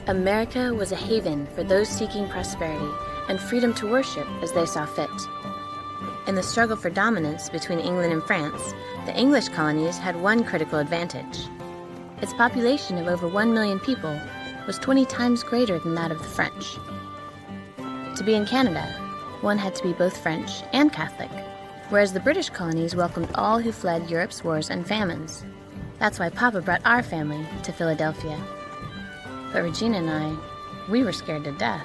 America was a haven for those seeking prosperity and freedom to worship as they saw fit. In the struggle for dominance between England and France, the English colonies had one critical advantage. Its population of over 1 million people was 20 times greater than that of the French. To be in Canada, one had to be both French and Catholic, whereas the British colonies welcomed all who fled Europe's wars and famines. That's why Papa brought our family to Philadelphia. But Regina and I, we were scared to death.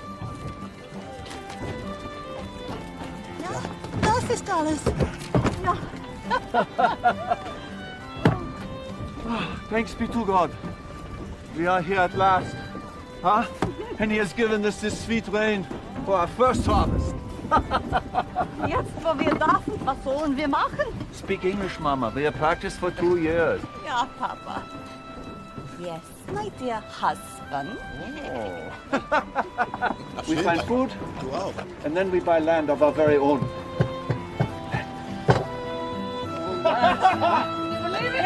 Das ist alles. Ja. Thanks be to God. We are here at last. Huh? And he has given us this sweet rain for our first harvest. Jetzt, wo wir da sind, was sollen wir machen? Speak English, Mama. We have practiced for 2 years. Ja, Papa. Yes, my dear husband. We find food, and then we buy land of our very own. Believe it!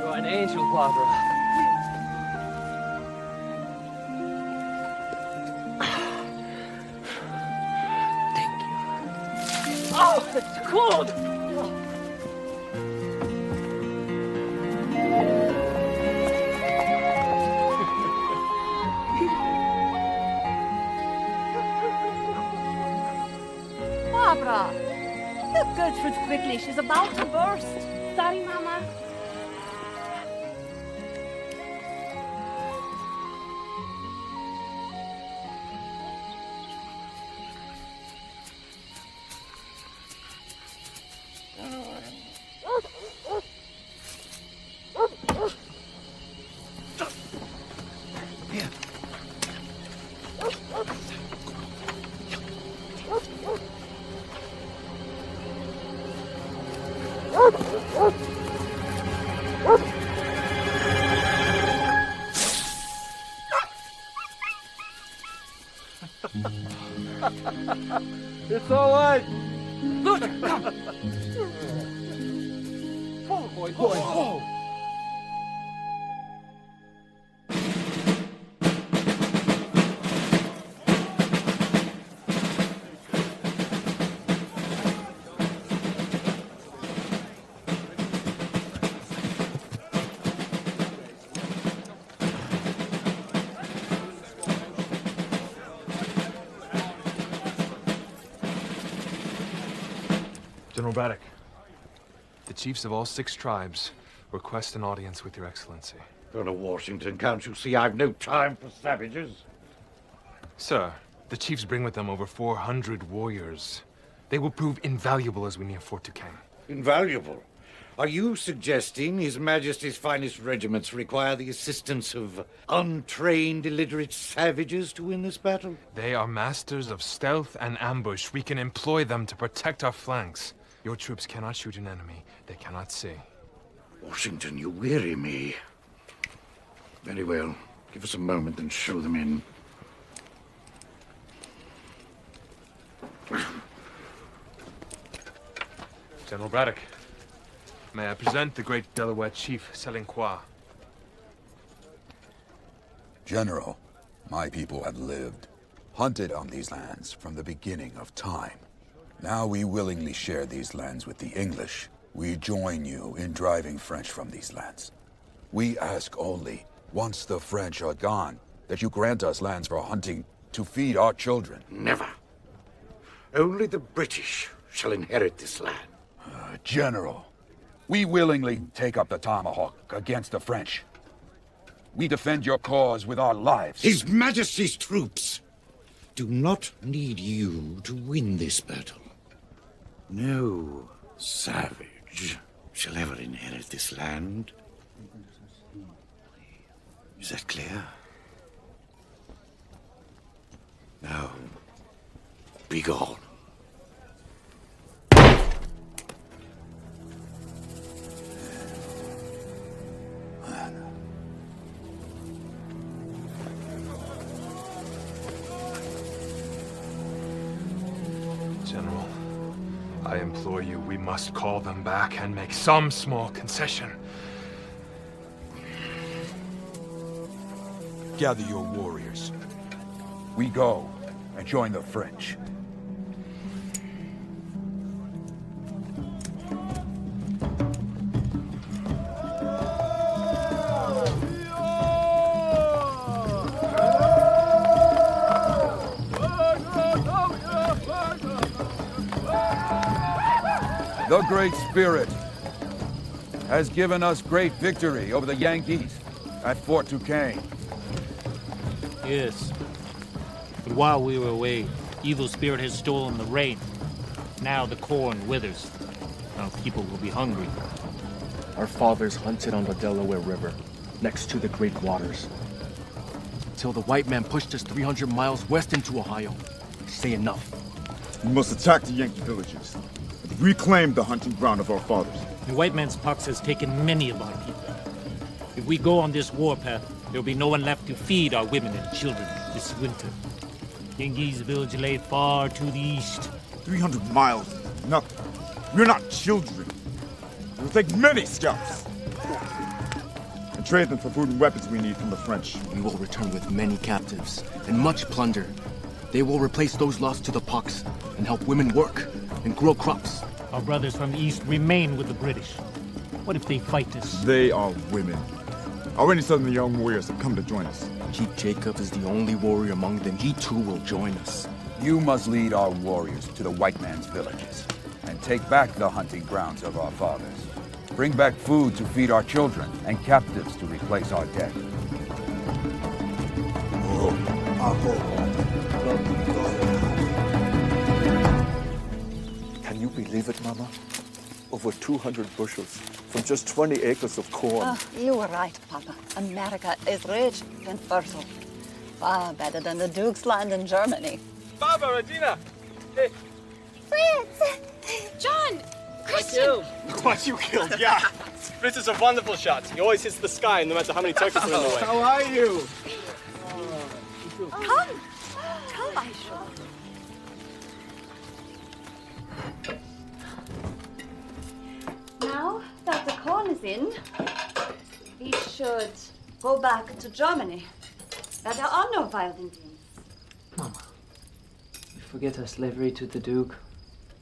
You're an angel, Barbara. Thank you. Oh, it's cold! Barbara, look Gertrude quickly. She's about to burst. Sorry, Mama. It's all right. Luther, come! Forward, boy, boy. General Braddock, the chiefs of all 6 tribes request an audience with your excellency. Colonel Washington, can't you see I've no time for savages? Sir, the chiefs bring with them over 400 warriors. They will prove invaluable as we near Fort Duquesne. Invaluable? Are you suggesting His Majesty's finest regiments require the assistance of untrained, illiterate savages to win this battle? They are masters of stealth and ambush. We can employ them to protect our flanks. Your troops cannot shoot an enemy they cannot see. Washington, you weary me. Very well. Give us a moment and show them in. General Braddock, may I present the great Delaware chief, Selinqua. General, my people have lived, hunted on these lands from the beginning of time. Now we willingly share these lands with the English. We join you in driving French from these lands. We ask only, once the French are gone, that you grant us lands for hunting to feed our children. Never. Only the British shall inherit this land. General, we willingly take up the tomahawk against the French. We defend your cause with our lives. His Majesty's troops do not need you to win this battle. No savage shall ever inherit this land. Is that clear? Now, be gone. General, I implore you, we must call them back and make some small concession. Gather your warriors. We go and join the French. The Great Spirit has given us great victory over the Yankees at Fort Duquesne. Yes. But while we were away, Evil Spirit has stolen the rain. Now the corn withers. Our people will be hungry. Our fathers hunted on the Delaware River, next to the Great Waters. Till the white man pushed us 300 miles west into Ohio. Say enough. We must attack the Yankee villages and reclaim the hunting ground of our fathers. The white man's pox has taken many of our people. If we go on this warpath, there will be no one left to feed our women and children this winter. Yengi's village lay far to the east. 300 miles is nothing. We're not children. It will take many scalps. And trade them for food and weapons we need from the French. We will return with many captives and much plunder. They will replace those lost to the pox and help women work and grow crops. Our brothers from the east remain with the British. What if they fight us? They are women. Already some of the young warriors have come to join us. Chief Jacob is the only warrior among them. He too will join us. You must lead our warriors to the white man's villages and take back the hunting grounds of our fathers. Bring back food to feed our children and captives to replace our dead. Can you believe it, Mama? Over 200 bushels from just 20 acres of corn. Oh, you were right, Papa. America is rich and fertile. Far better than the Duke's land in Germany. Baba, Regina! Hey. Fritz! John! Christian! What you killed, yeah. Fritz is a wonderful shot. He always hits the sky no matter how many turkeys are in the way. How are you? Come, Aisha. Now that the corn is in, we should go back to Germany. There are no wild Indians. Mama, you forget our slavery to the Duke.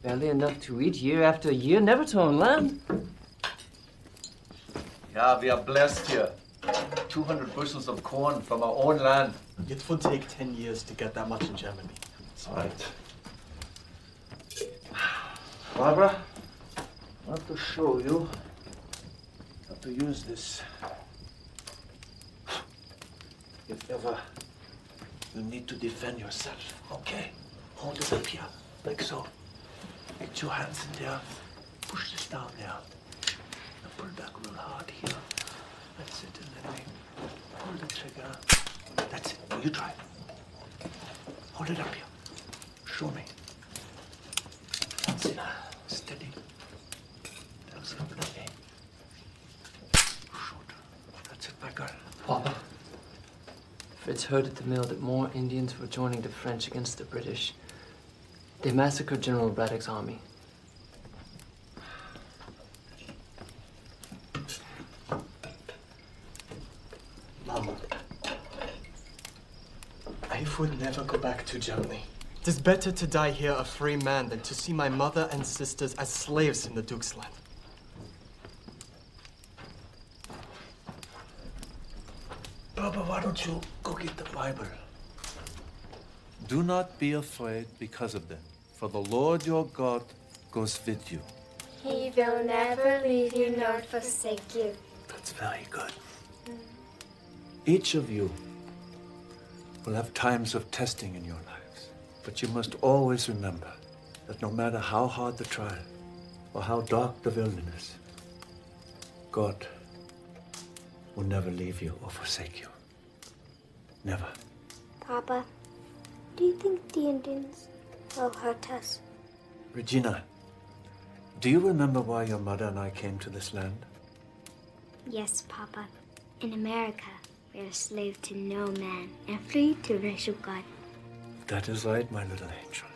Barely enough to eat year after year, never to own land. Yeah, we are blessed here. 200 bushels of corn from our own land. It would take 10 years to get that much in Germany. That's right. Barbara, I want to show you how to use this. If ever you need to defend yourself, okay? Hold it up here, like so. Get your hands in there. Push this down there. Now pull back real hard here. That's it, and then we pull the trigger. That's it. Now you try it. Hold it up here. Show me. That's it. Steady. That's it. Okay. Shoot. That's it, my girl. Papa, Fritz heard at the mill that more Indians were joining the French against the British. They massacred General Braddock's army. Mama, I would never go back to Germany. It is better to die here a free man than to see my mother and sisters as slaves in the Duke's land. Baba, why don't you go get the Bible? Do not be afraid because of them, for the Lord your God goes with you. He will never leave you nor forsake you. That's very good. Each of you will have times of testing in your lives. But you must always remember that no matter how hard the trial or how dark the wilderness, God will never leave you or forsake you. Never. Papa, do you think the Indians will hurt us? Regina, do you remember why your mother and I came to this land? Yes, Papa. In America, we are slave to no man and free to worship God. That is right, my little angel.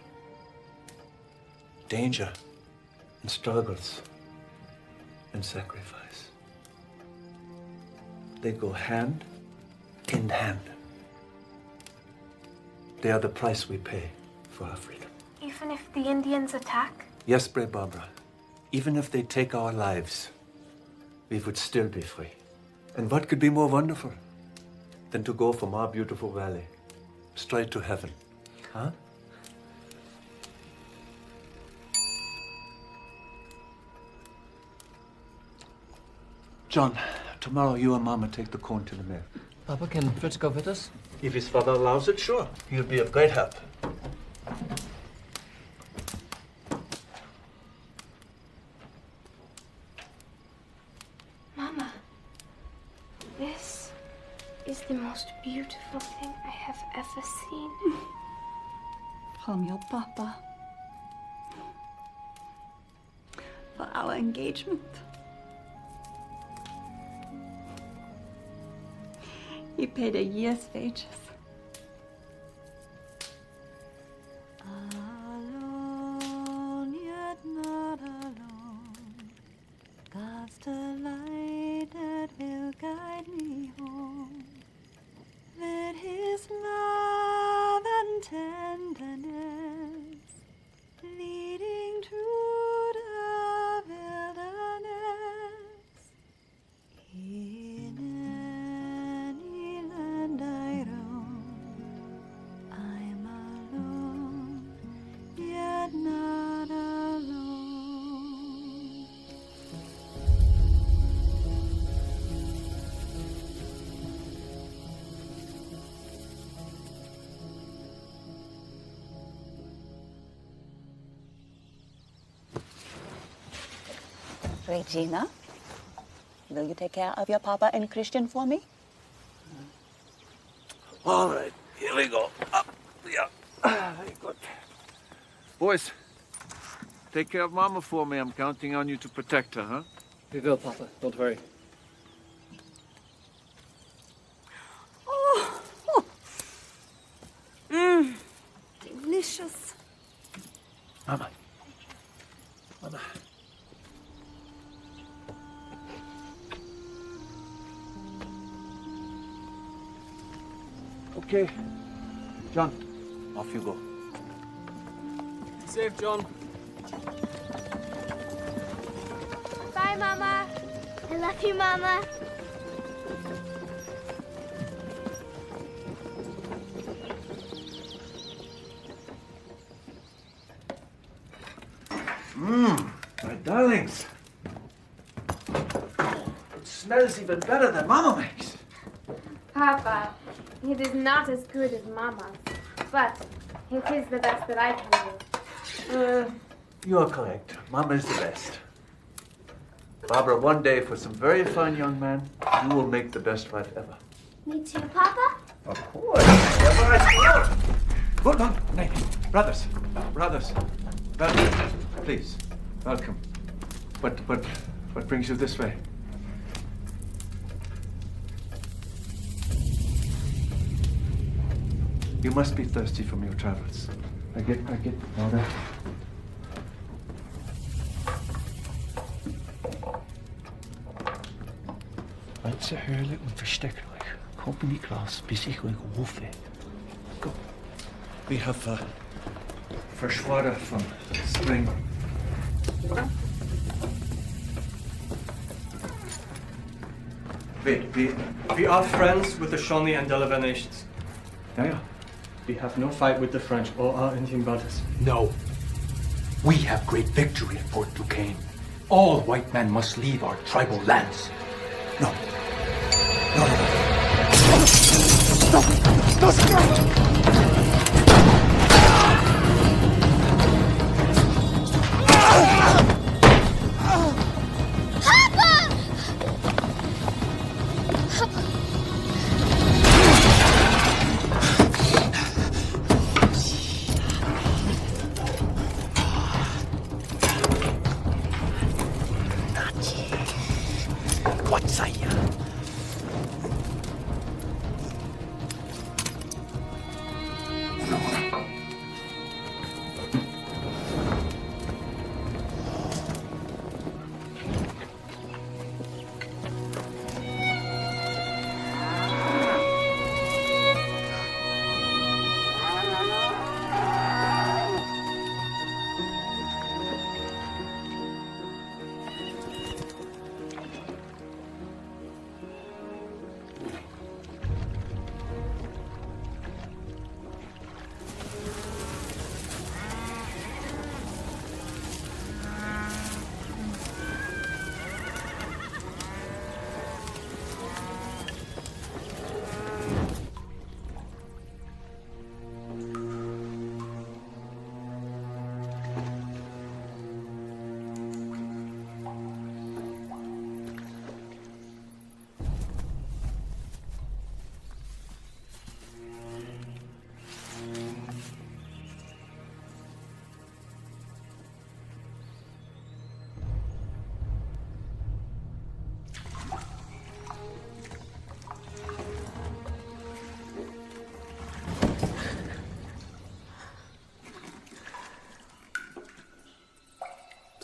Danger and struggles and sacrifice. They go hand in hand. They are the price we pay for our freedom. Even if the Indians attack? Yes, brave Barbara. Even if they take our lives, we would still be free. And what could be more wonderful than to go from our beautiful valley straight to heaven? Huh? John, tomorrow you and Mama take the corn to the mill. Papa, can Fritz go with us? If his father allows it, sure. He'll be of great help. Mama, this is the most beautiful thing I have ever seen. From your papa. For our engagement. He paid a year's wages. Alone, yet not alone. God's the light that will guide me home. Let his love and tenderness leading through the wilderness. In any land I roam, I'm alone, yet not alone. Regina, will you take care of your papa and Christian for me? All right, here we go. Up, yeah. Very good. Boys, take care of Mama for me. I'm counting on you to protect her, huh? We will, Papa. Don't worry. Oh, delicious. Mama. Mama. Okay. John, off you go. Safe, John. Bye, Mama. I love you, Mama. My darlings. It smells even better than Mama makes. Papa, it is not as good as Mama's, but it is the best that I can do. You are correct. Mama is the best. Barbara, one day for some very fine young man, you will make the best wife ever. Me too, Papa? Of course. Whenever I go. Hold on. Nay, brothers. Brothers. Please. Welcome. What brings you this way? You must be thirsty from your travels. I get water. Als Höhle und versteckt euch. Kommt in die Glas, bis ich euch rufe. Go. We have fresh water from spring. We are friends with the Shawnee and Delaware nations. Yeah. We have no fight with the French or our Indian brothers. No. We have great victory at Fort Duquesne. All white men must leave our tribal lands. No. Stop!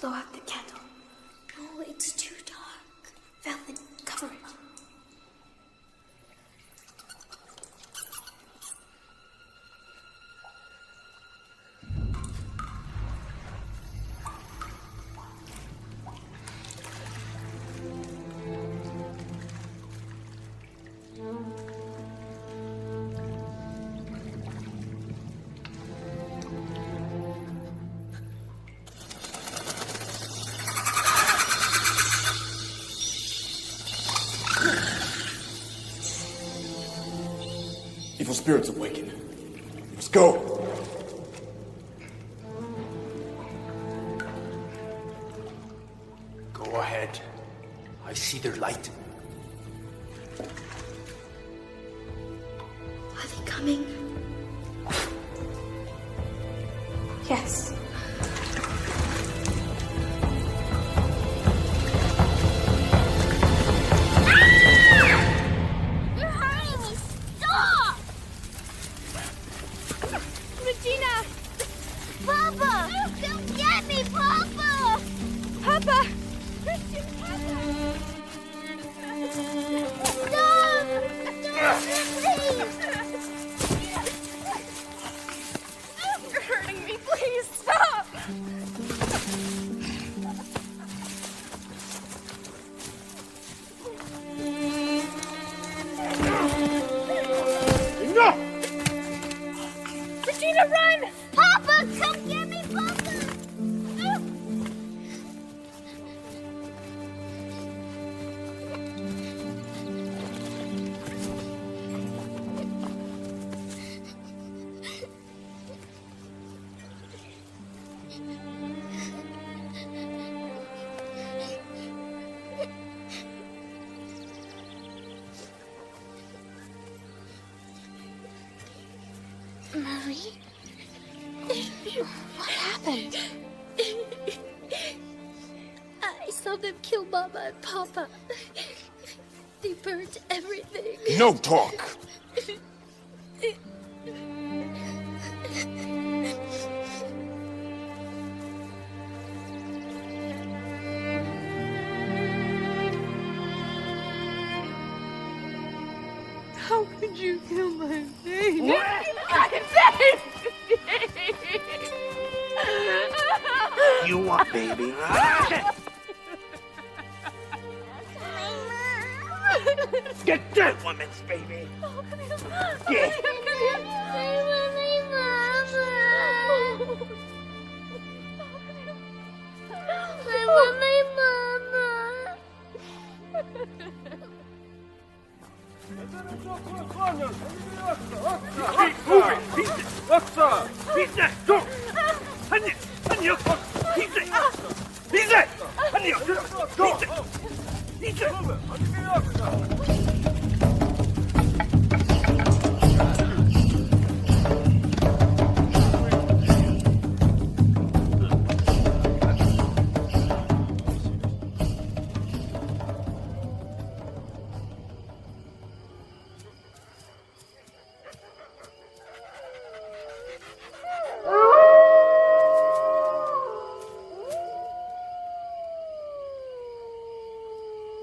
Blow out the candle. No, it's too dark. Velvet, cover it. Evil spirits awaken. Let's go. Go ahead. I see their light. Are they coming? Yes. You're hurting me! Stop! Regina! Papa! Come get me, Papa! Papa! Christian, Papa! Stop! Stop, please! You're hurting me, please! Stop! No! Regina, run! Papa, come get me, Papa! Marie? What happened? I saw them kill Mama and Papa. They burned everything. No talk. How could you kill my baby? You want baby? Get that woman's baby! Get. I want my mama.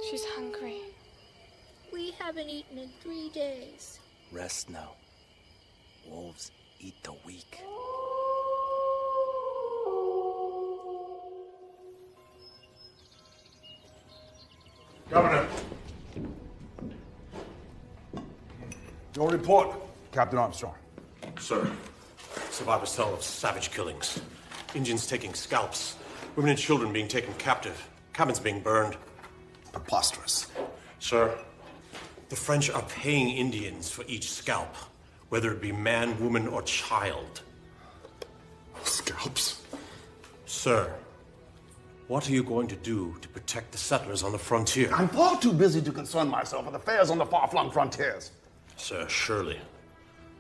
She's hungry. We haven't eaten in 3 days. Rest now. Wolves eat the weak. Governor. Your report, Captain Armstrong. Sir, survivors tell of savage killings. Indians taking scalps. Women and children being taken captive. Cabins being burned. Preposterous. Sir, the French are paying Indians for each scalp, whether it be man, woman, or child. Scalps? Sir, what are you going to do to protect the settlers on the frontier? I'm far too busy to concern myself with affairs on the far-flung frontiers. Sir, surely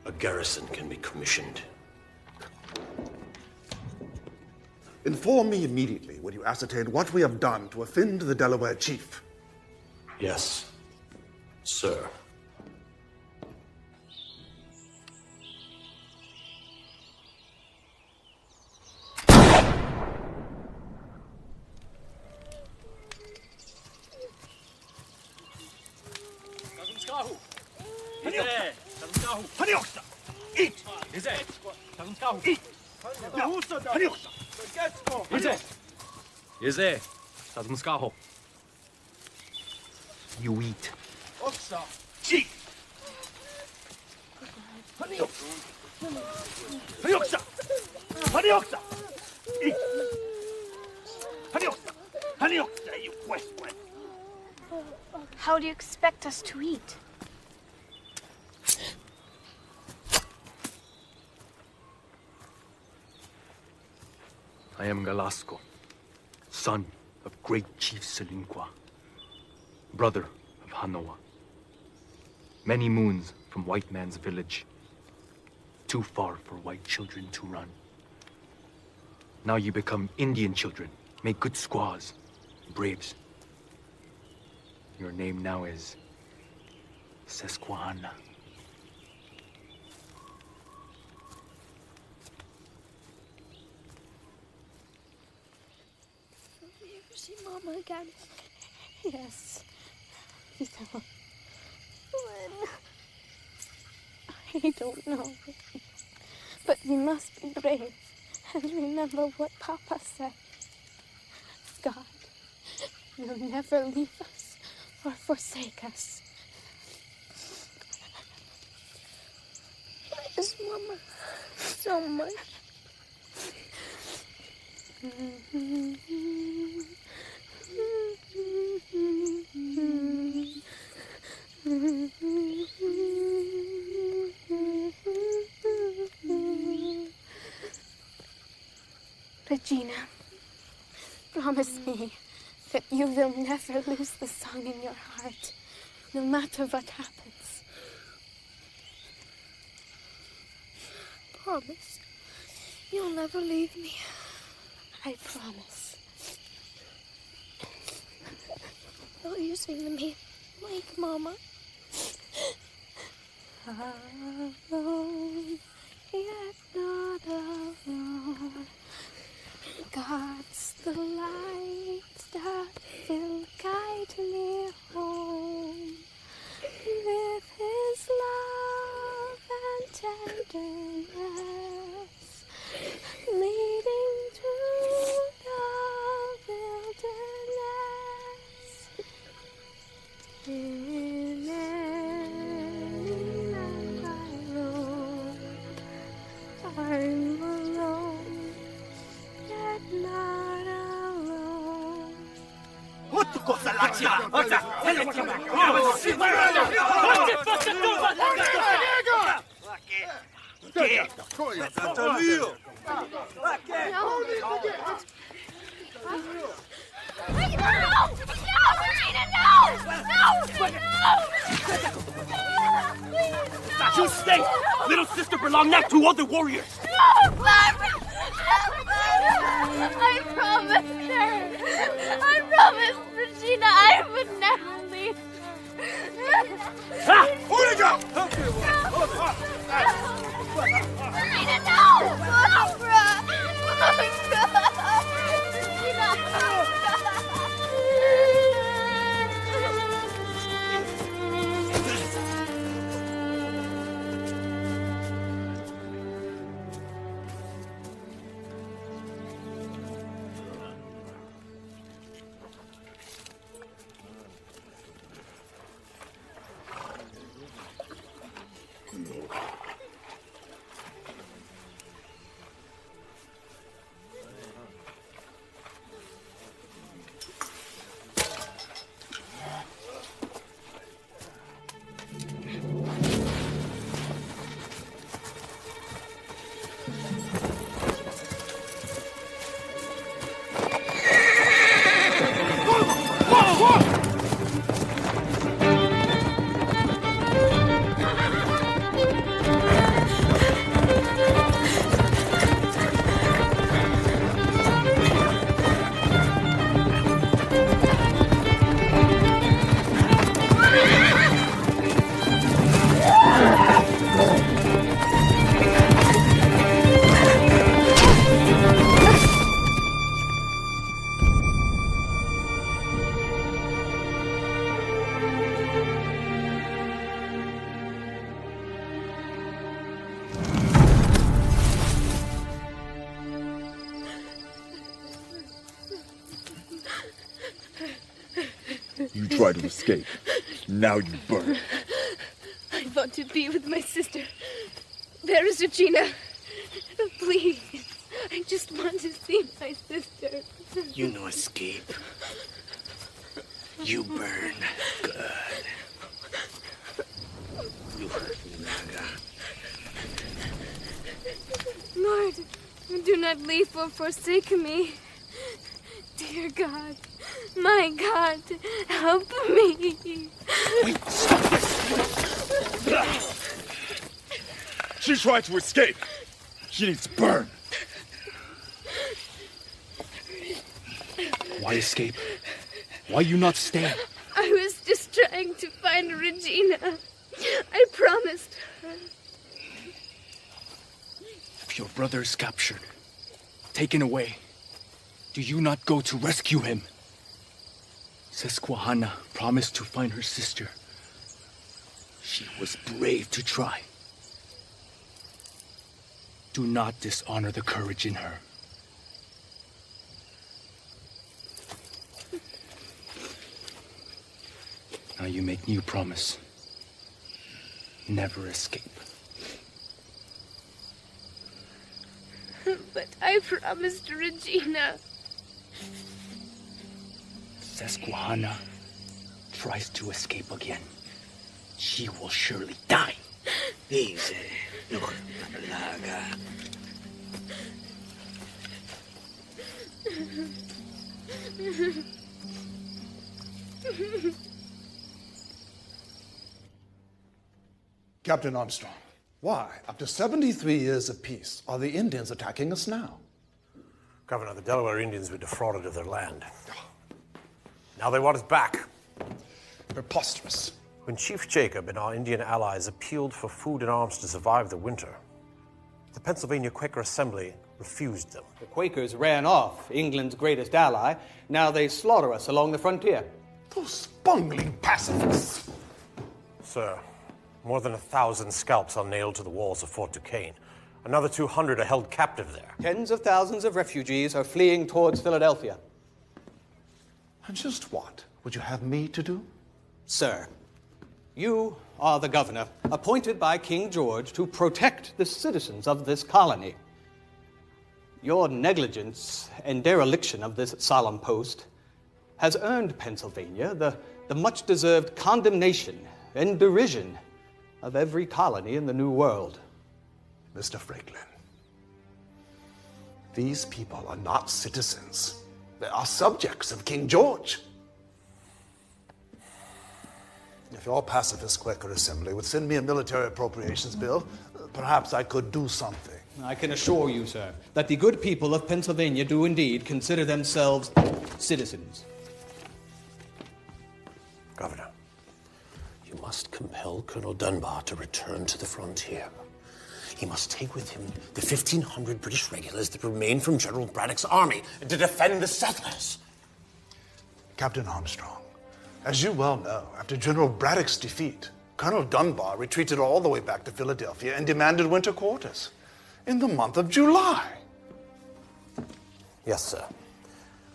a garrison can be commissioned. Inform me immediately when you ascertain what we have done to offend the Delaware chief. Yes, sir. Ize! Tatumskahu! Ize! Ize! Tatumskahu! You eat. Chi! Hanioksa! Hanioksa! Eat! Hanioksa! Hanioksa, you westward! How do you expect us to eat? I am Galasco, son of great Chief Selinqua, brother of Hanoa. Many moons from white man's village, too far for white children to run. Now you become Indian children, make good squaws, braves. Your name now is Susquehanna. Will we ever see Mama again? Yes. We will. When? I don't know. But we must be brave and remember what Papa said. God will never leave us or forsake us. I miss Mama so much. Regina, promise me that you will never lose the song in your heart, no matter what happens. Promise. You'll never leave me. I promise. Will you sing to me like Mama? Alone, yet not alone. God's the light that will guide me home with His love and tenderness, leading through the wilderness. In any land I roam, I'm alone, yet not alone. You stay! Little sister belong not to other warriors! No, Barbara! I promised her. I promised Regina I would never leave. Ah! Regina, no! Barbara! You tried to escape. Now you burn. I want to be with my sister. Where is Regina? Please, I just want to see my sister. You no escape. You burn. Good. Lord, do not leave or forsake me. Dear God, my God, help me. Wait, stop. She tried to escape. She needs to burn. Why escape? Why you not stay? I was just trying to find Regina. I promised her. If your brother is captured, taken away, do you not go to rescue him? Susquehanna promised to find her sister. She was brave to try. Do not dishonor the courage in her. Now you make new promise. Never escape. But I promised Regina. Susquehanna tries to escape again. She will surely die. Easy. Look, Laga. Captain Armstrong, why, after 73 years of peace, are the Indians attacking us now? Governor, the Delaware Indians were defrauded of their land. Now they want us back. Preposterous. When Chief Jacob and our Indian allies appealed for food and arms to survive the winter, the Pennsylvania Quaker Assembly refused them. The Quakers ran off, England's greatest ally. Now they slaughter us along the frontier. Those bungling pacifists! Sir, more than 1,000 scalps are nailed to the walls of Fort Duquesne. Another 200 are held captive there. Tens of thousands of refugees are fleeing towards Philadelphia. And just what would you have me to do? Sir, you are the governor, appointed by King George to protect the citizens of this colony. Your negligence and dereliction of this solemn post has earned Pennsylvania the much-deserved condemnation and derision of every colony in the New World. Mr. Franklin, these people are not citizens. They are subjects of King George. If your pacifist Quaker Assembly would send me a military appropriations bill, perhaps I could do something. I can assure you, sir, that the good people of Pennsylvania do indeed consider themselves citizens. Governor, you must compel Colonel Dunbar to return to the frontier. He must take with him the 1,500 British regulars that remain from General Braddock's army to defend the settlers. Captain Armstrong, as you well know, after General Braddock's defeat, Colonel Dunbar retreated all the way back to Philadelphia and demanded winter quarters in the month of July. Yes, sir.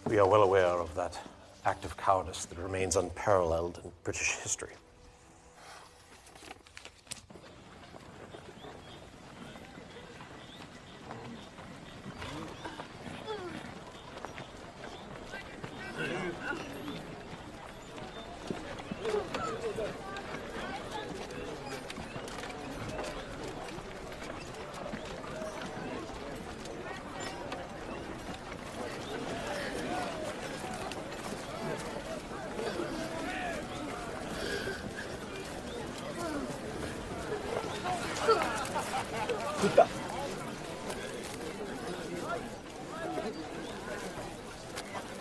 We are well aware of that act of cowardice that remains unparalleled in British history.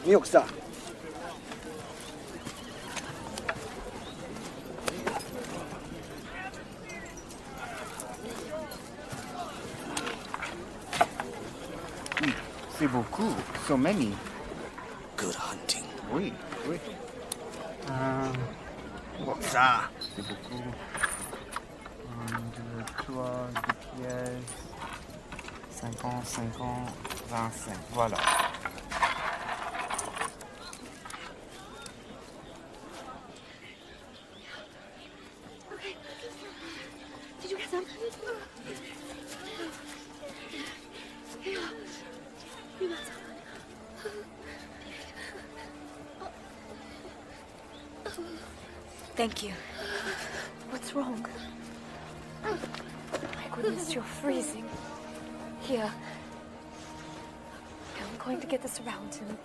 미역사. C'est beaucoup. So many. Good hunting. Oui, oui. Ça. C'est beaucoup. 1, 2, 3, 10 pièces. 50, 50, 25. Voilà. Thank you. What's wrong? My goodness, you're freezing. Here. I'm going to get this around him.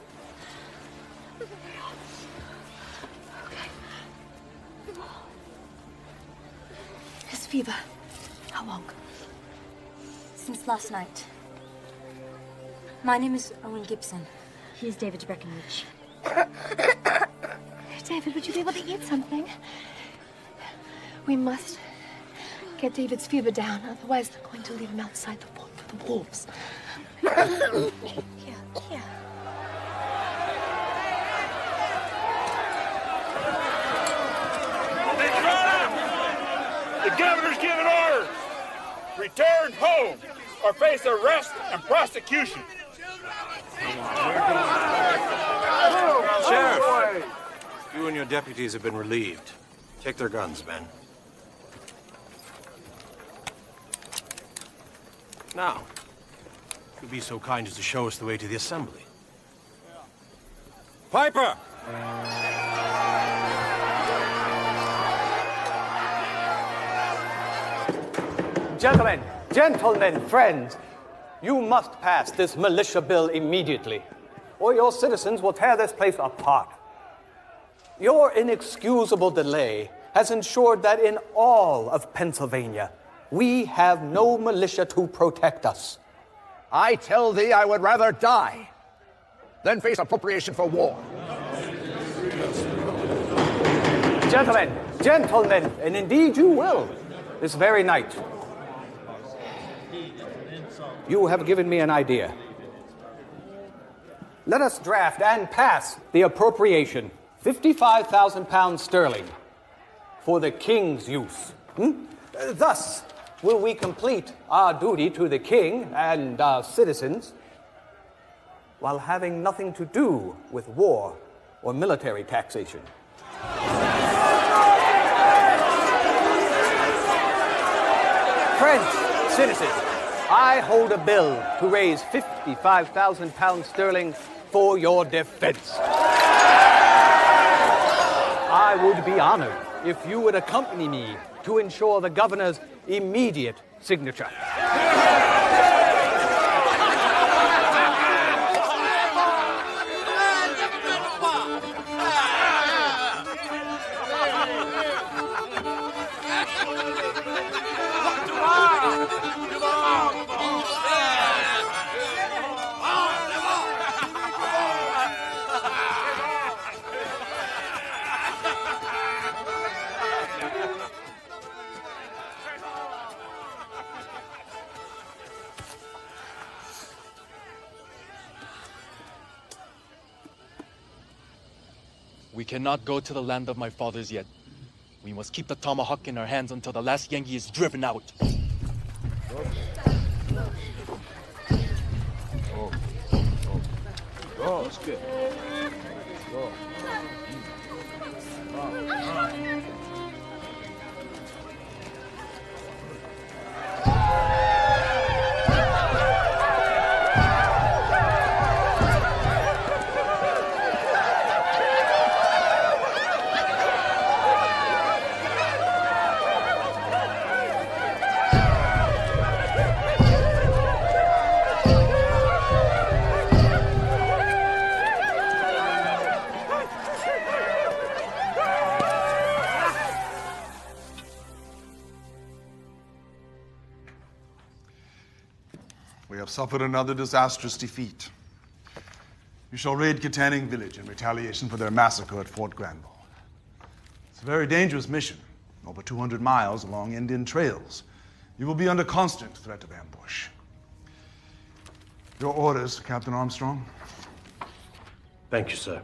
Okay. His fever. How long? Since last night. My name is Owen Gibson. He's David Breckenridge. David, would you be able to eat something? We must get David's fever down, otherwise they're going to leave him outside the fort for the wolves. Here. The governor's given orders. Return home or face arrest and prosecution. Sheriff, you and your deputies have been relieved. Take their guns, men. Now, if you'd be so kind as to show us the way to the assembly. Piper! Gentlemen, friends, you must pass this militia bill immediately, or your citizens will tear this place apart. Your inexcusable delay has ensured that in all of Pennsylvania, we have no militia to protect us. I tell thee I would rather die than face appropriation for war. Gentlemen, and indeed you will, this very night. You have given me an idea. Let us draft and pass the appropriation, 55,000 pounds sterling, for the king's use. Thus will we complete our duty to the king and our citizens while having nothing to do with war or military taxation. Friends, citizens, I hold a bill to raise 55,000 pounds sterling for your defense. I would be honored if you would accompany me to ensure the governor's immediate signature. We cannot go to the land of my fathers yet. We must keep the tomahawk in our hands until the last Yankee is driven out. Oh, that's good. Go. We have suffered another disastrous defeat. You shall raid Katanning Village in retaliation for their massacre at Fort Granville. It's a very dangerous mission, over 200 miles along Indian trails. You will be under constant threat of ambush. Your orders, Captain Armstrong? Thank you, sir.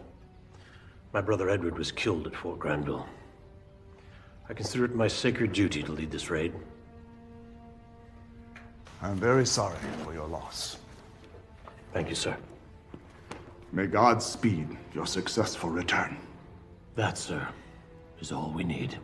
My brother Edward was killed at Fort Granville. I consider it my sacred duty to lead this raid. I'm very sorry for your loss. Thank you, sir. May God speed your successful return. That, sir, is all we need.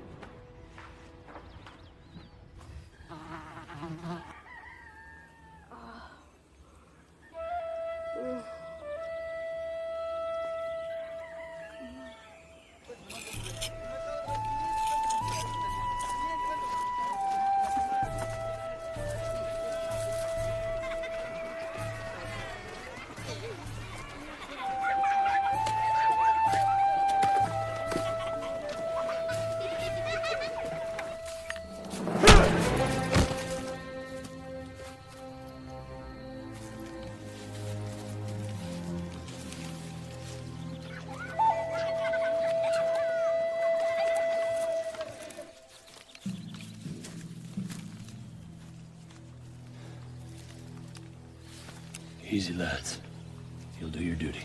Easy, lads. You'll do your duty.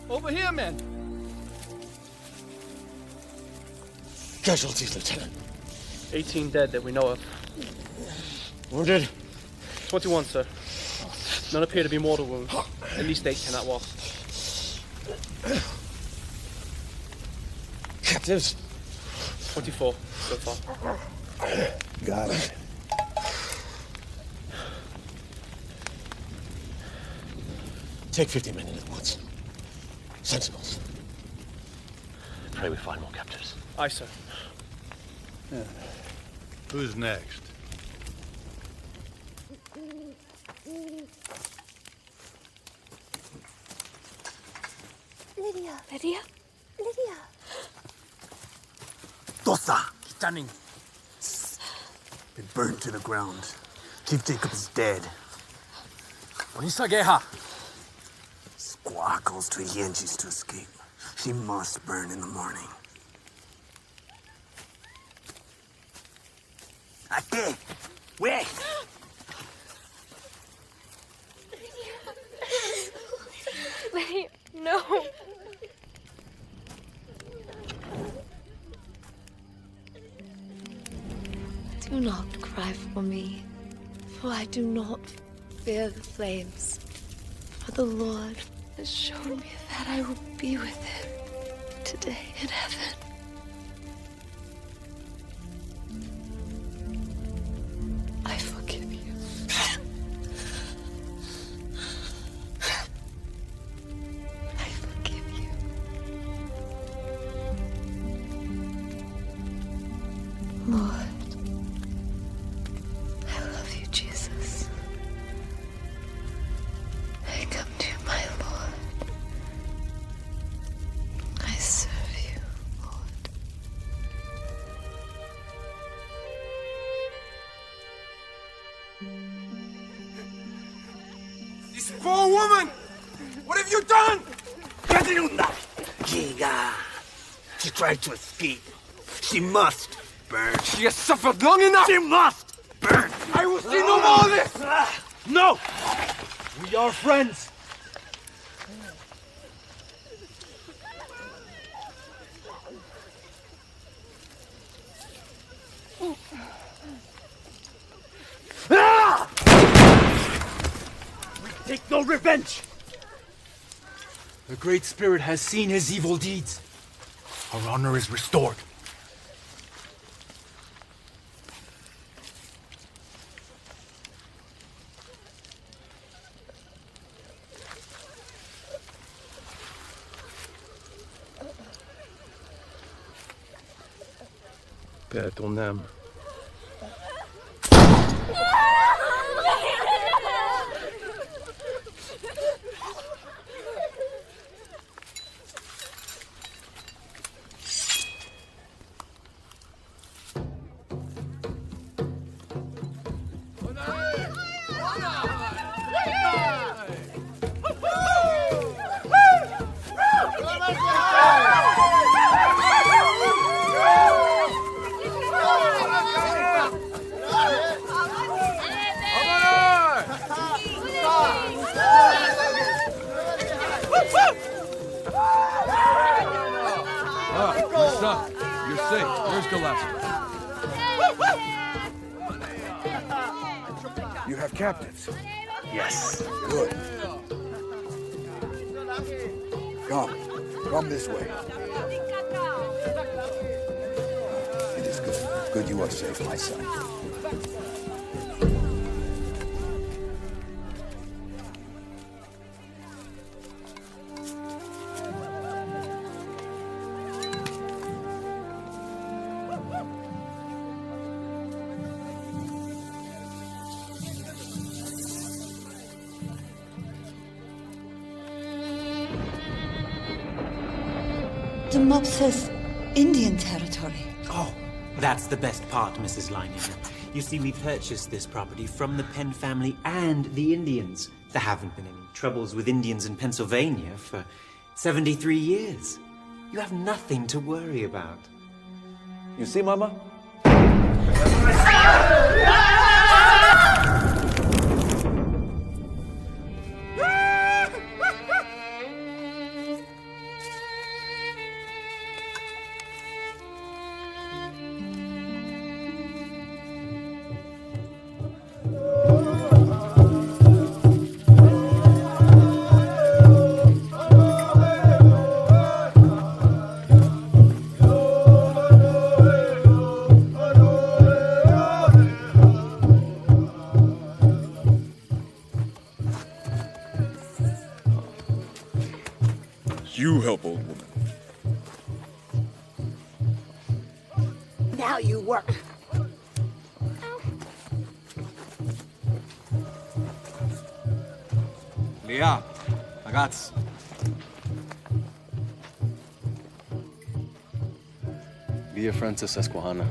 Over here, men. Casualties, Lieutenant. 18 dead that we know of. Wounded? 21, sir. None appear to be mortal wounds. At least 8 cannot walk. Captives? 24 so far. Got it. Take 50 men in at once. Sentinels. Pray we find more captives. Aye, sir. Who's next? Lydia. Lydia? Lydia. Tosa. Stunning. Been burned to the ground. Chief Jacob is dead. Onisageha. Squaw calls to Yenjis to escape. She must burn in the morning. Ate! Wait! Lydia, no. For I do not fear the flames, for the Lord has shown me that I will be with him today in heaven. I forgive you. I forgive you. Lord, I love you, Jesus. I come to you, my Lord. I serve you, Lord. This poor woman! What have you done? Giga. She tried to escape. She must burn. She has suffered long enough! She must burn! I will see no more of this! No! We are friends. We take no revenge! The Great Spirit has seen his evil deeds. Our honor is restored. Paix à ton âme. You're safe. Where's Galasco? You have captives? Yes. Good. Come this way. It is good. Good you are safe, my son. The map says Indian territory. Oh, that's the best part, Mrs. Lining. You see, we purchased this property from the Penn family and the Indians. There haven't been any troubles with Indians in Pennsylvania for 73 years. You have nothing to worry about. You see, Mama? You help, old woman. Now you work. Via, ragazzi. Via Francis Susquehanna.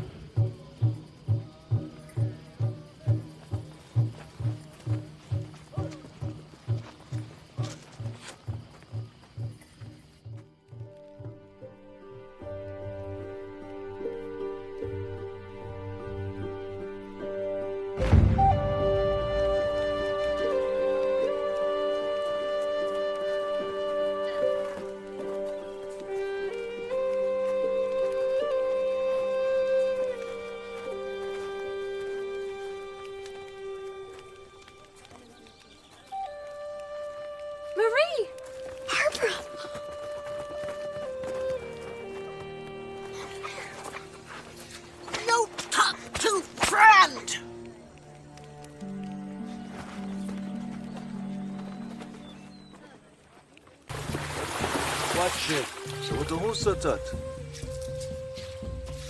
action. So what the who's that?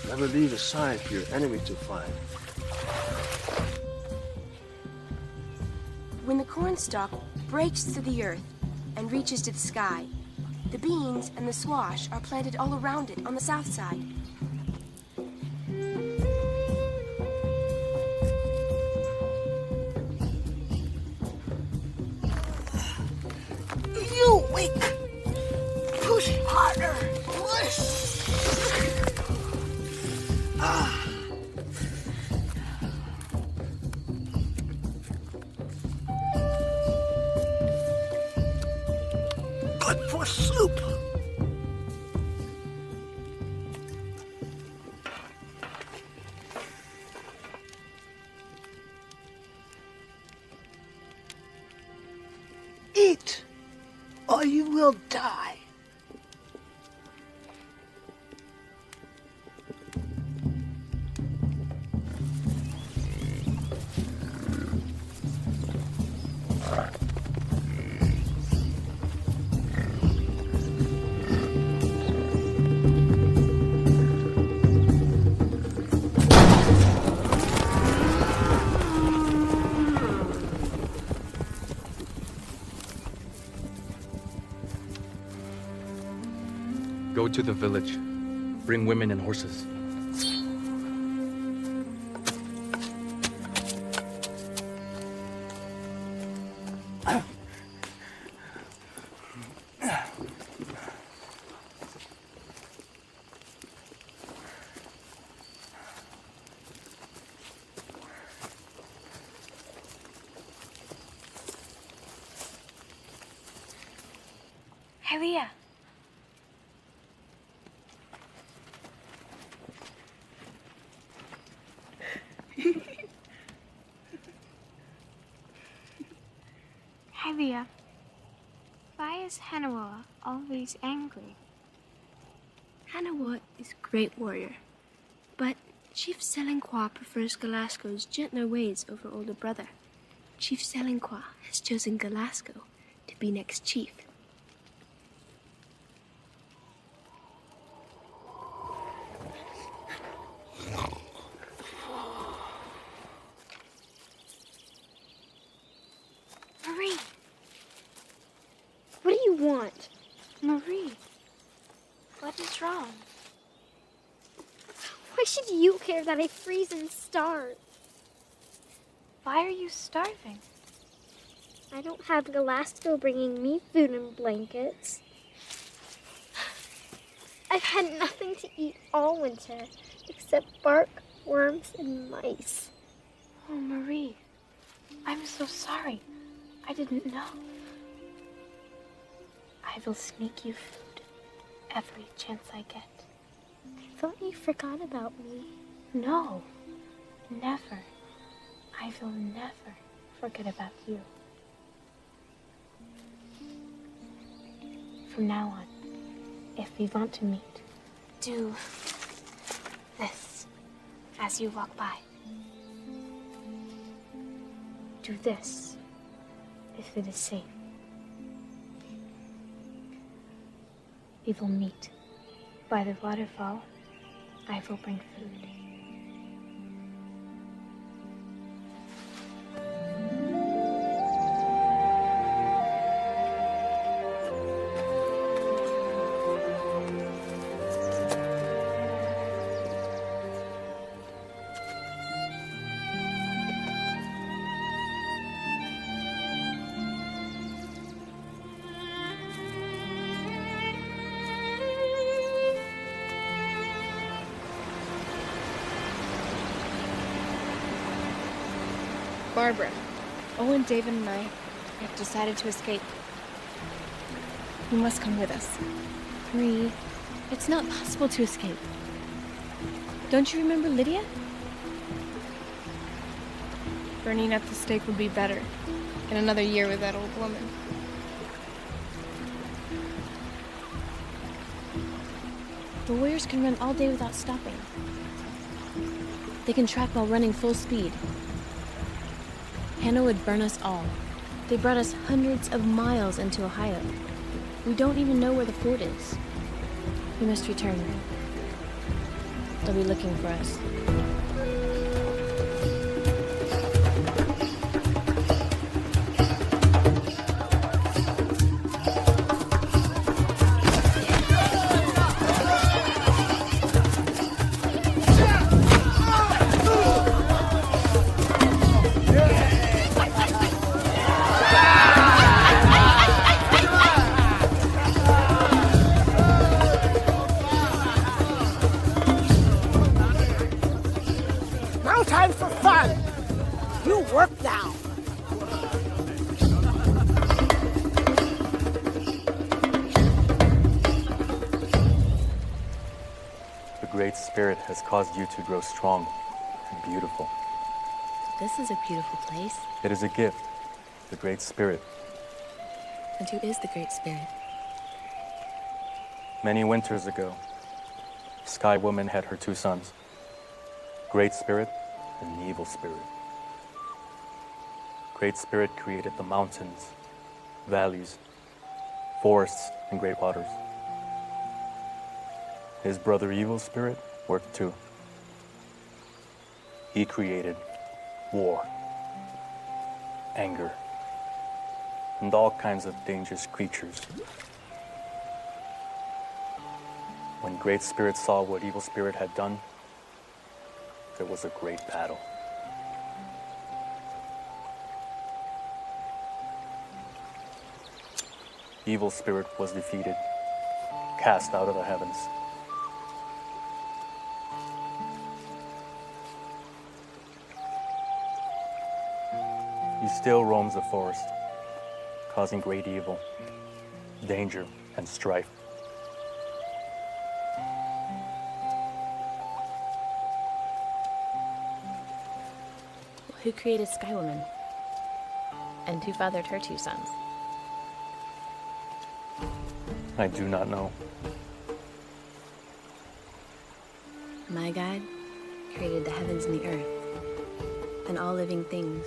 Never leave a sign for your enemy to find. When the cornstalk breaks through the earth and reaches to the sky, the beans and the squash are planted all around it on the south side. You weak! Push harder! Push! Good for soup! Eat, or you will die. Go to the village. Bring women and horses. Helia. Helia, why is Hanawa always angry? Hanawa is a great warrior, but Chief Selinqua prefers Galasco's gentler ways over older brother. Chief Selinqua has chosen Galasco to be next chief. Marie! What do you want? Marie, what is wrong? Why should you care that I freeze and starve? Why are you starving? I don't have Galasco bringing me food and blankets. I've had nothing to eat all winter except bark, worms, and mice. Oh, Marie, I'm so sorry. I didn't know. I will sneak you food every chance I get. I thought you forgot about me. No, never. I will never forget about you. From now on, if we want to meet, do this as you walk by. Do this if it is safe. We will meet by the waterfall. I will bring food. Barbara, Owen, David, and I have decided to escape. You must come with us. Marie, it's not possible to escape. Don't you remember Lydia? Burning at the stake would be better in another year with that old woman. The warriors can run all day without stopping. They can track while running full speed. Hannah would burn us all. They brought us hundreds of miles into Ohio. We don't even know where the fort is. We must return. They'll be looking for us. No time for fun. You work now. The Great Spirit has caused you to grow strong and beautiful. This is a beautiful place. It is a gift, the Great Spirit. And who is the Great Spirit? Many winters ago, Sky Woman had her two sons, Great Spirit and Evil Spirit. Great Spirit created the mountains, valleys, forests, and great waters. His brother Evil Spirit worked too. He created war, anger, and all kinds of dangerous creatures. When Great Spirit saw what Evil Spirit had done, there was a great battle. Evil Spirit was defeated, cast out of the heavens. He still roams the forest, causing great evil, danger, and strife. Who created Sky Woman? And who fathered her two sons? I do not know. My God created the heavens and the earth, and all living things.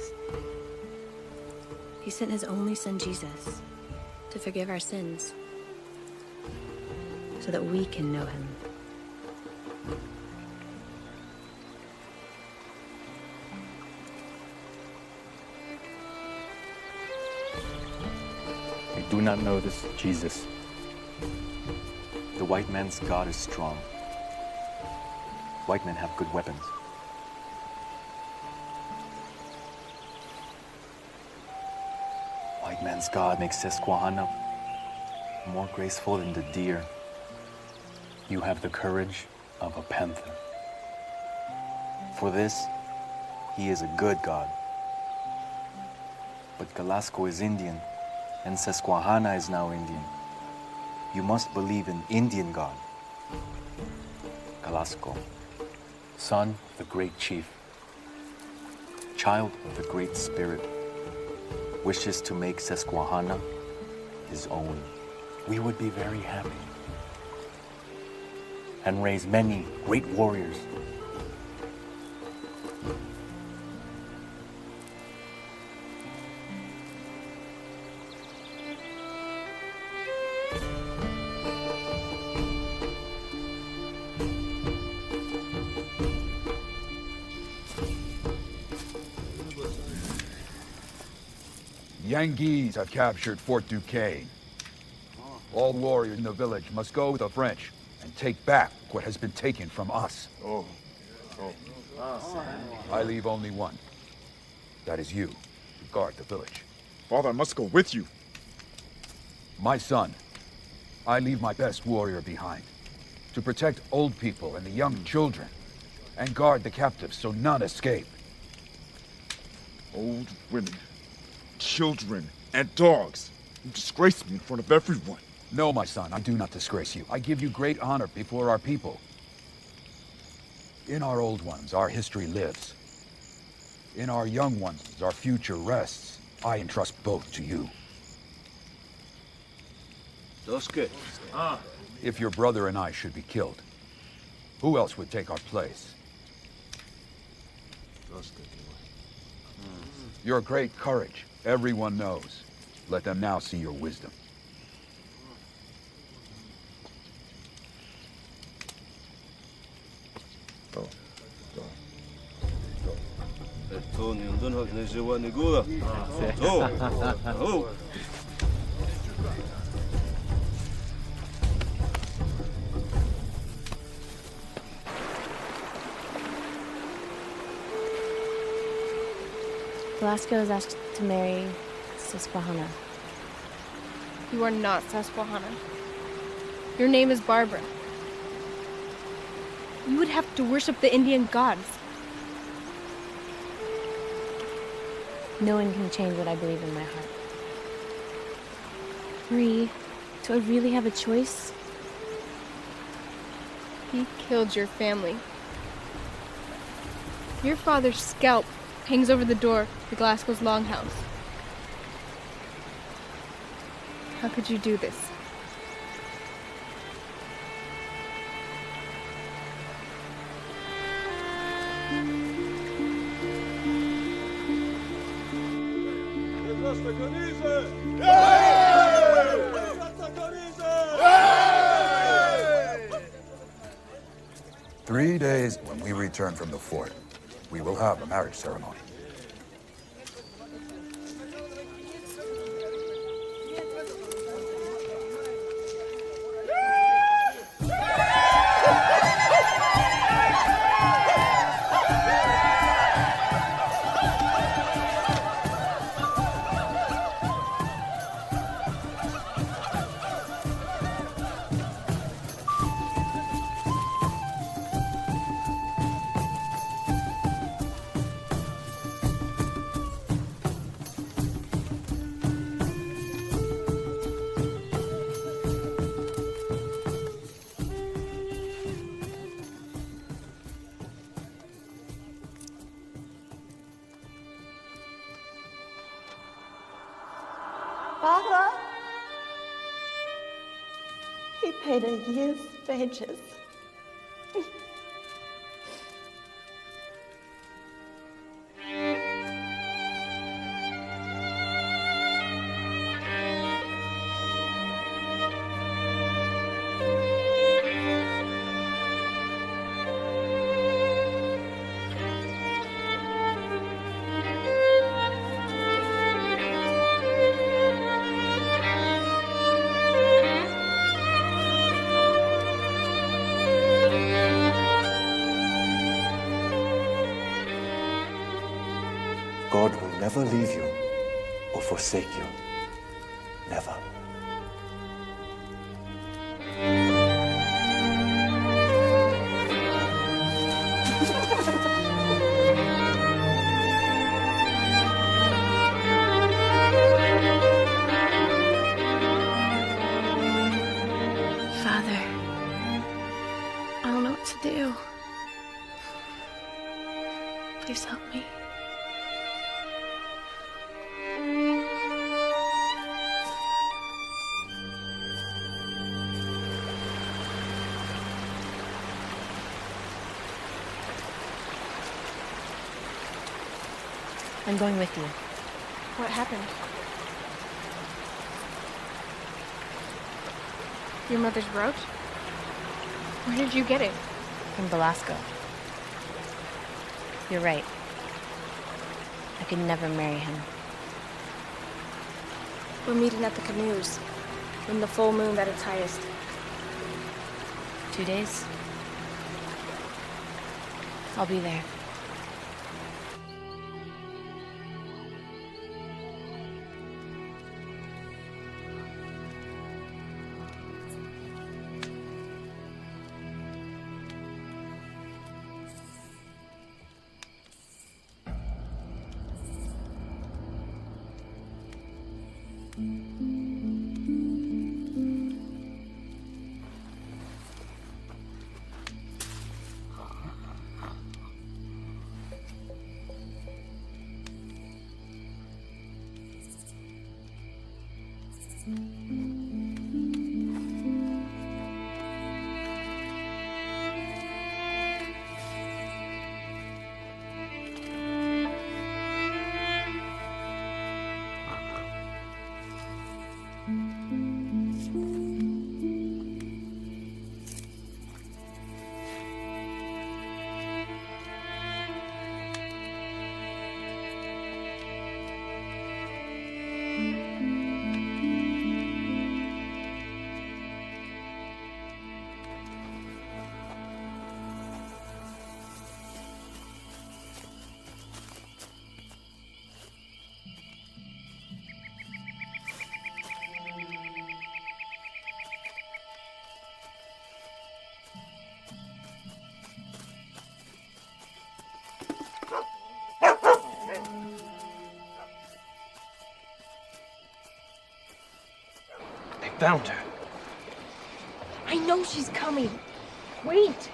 He sent his only son, Jesus, to forgive our sins, so that we can know him. I do not know this Jesus. The white man's God is strong. White men have good weapons. White man's God makes Susquehanna more graceful than the deer. You have the courage of a panther. For this, he is a good God. But Galasco is Indian, and Susquehanna is now Indian. You must believe in Indian God. Galasco, son of the great chief, child of the Great Spirit, wishes to make Susquehanna his own. We would be very happy and raise many great warriors. Yankees have captured Fort Duquesne. All warriors in the village must go with the French and take back what has been taken from us. I leave only one. That is you, to guard the village. Father, I must go with you. My son, I leave my best warrior behind to protect old people and the young children and guard the captives so none escape. Old women, children, and dogs. You disgrace me in front of everyone. No, my son, I do not disgrace you. I give you great honor before our people. In our old ones, our history lives. In our young ones, our future rests. I entrust both to you. That's good. If your brother and I should be killed, who else would take our place? That's good. Your great courage, everyone knows. Let them now see your wisdom. Velasco is asked to marry Susquehanna. You are not Susquehanna. Your name is Barbara. You would have to worship the Indian gods. No one can change what I believe in my heart. Marie, do I really have a choice? He killed your family. Your father's scalp hangs over the door to Glasgow's longhouse. How could you do this? Three days when we return from the fort, we will have a marriage ceremony. Father, he paid a year's wages. God will never leave you or forsake you. Never. Father, I don't know what to do. Please help me. I'm going with you. What happened? Your mother's brooch? Where did you get it? From Velasco. You're right. I could never marry him. We're meeting at the canoes. In the full moon at its highest. 2 days? I'll be there. found her. I know she's coming. Wait.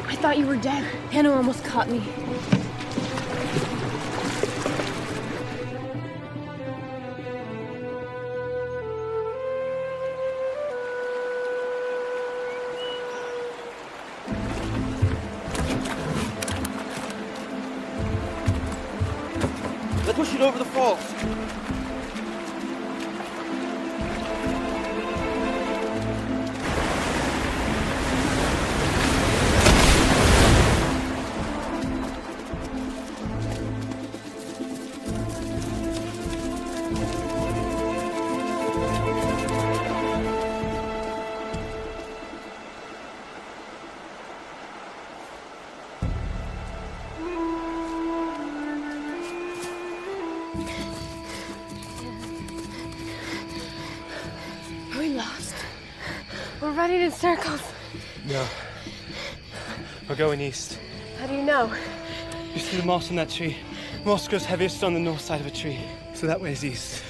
I thought you were dead. Hannah almost caught me. Let's push it over the falls. We lost. We're running in circles. No. We're going east. How do you know? You see the moss on that tree? Moss grows heaviest on the north side of a tree. So that way is east.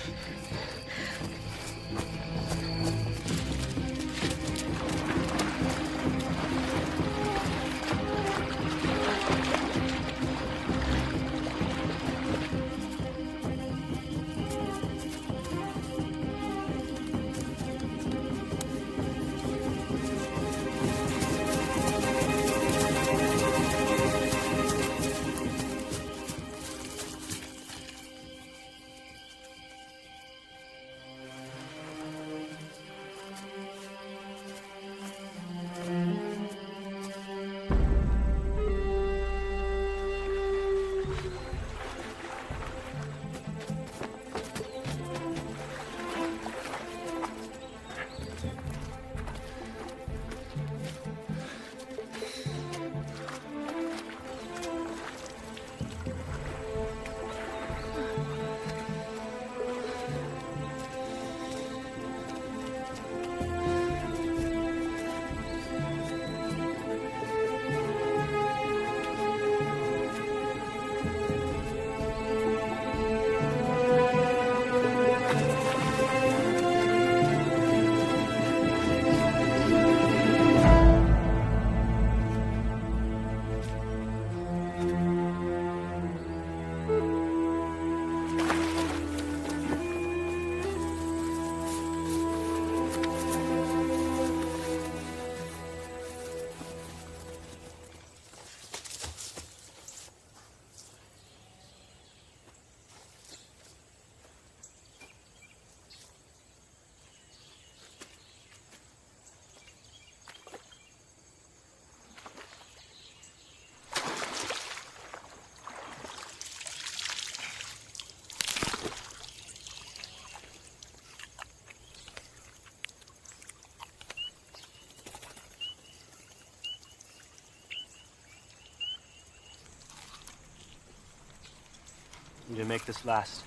Need to make this last.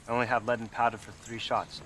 I only have lead and powder for 3 shots.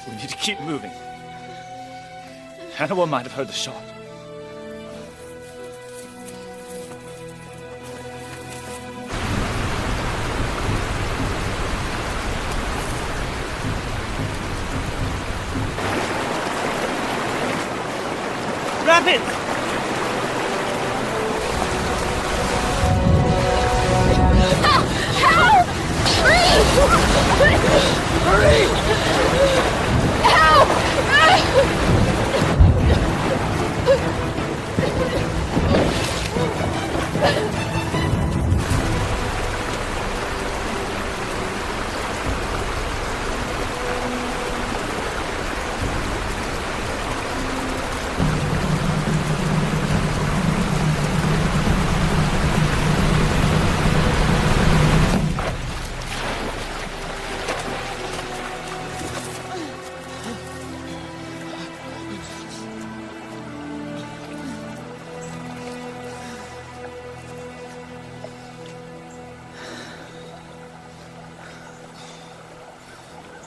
We need to keep moving. Hanawa might have heard the shot. Rabbits! Help! Hurry! Help!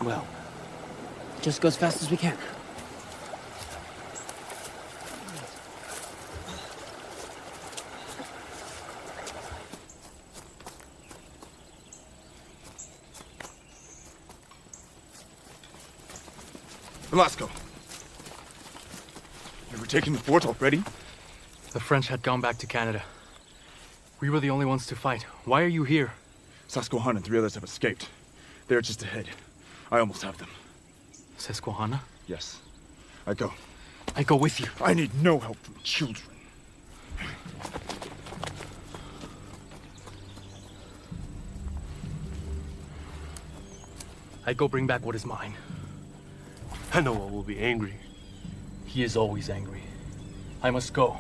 Well, just go as fast as we can. Velasco. You were taking the fort already? The French had gone back to Canada. We were the only ones to fight. Why are you here? Susquehanna and 3 others have escaped. They're just ahead. I almost have them. Susquehanna? Yes. I go. I go with you. I need no help from children. I go bring back what is mine. Hanawa will be angry. He is always angry. I must go.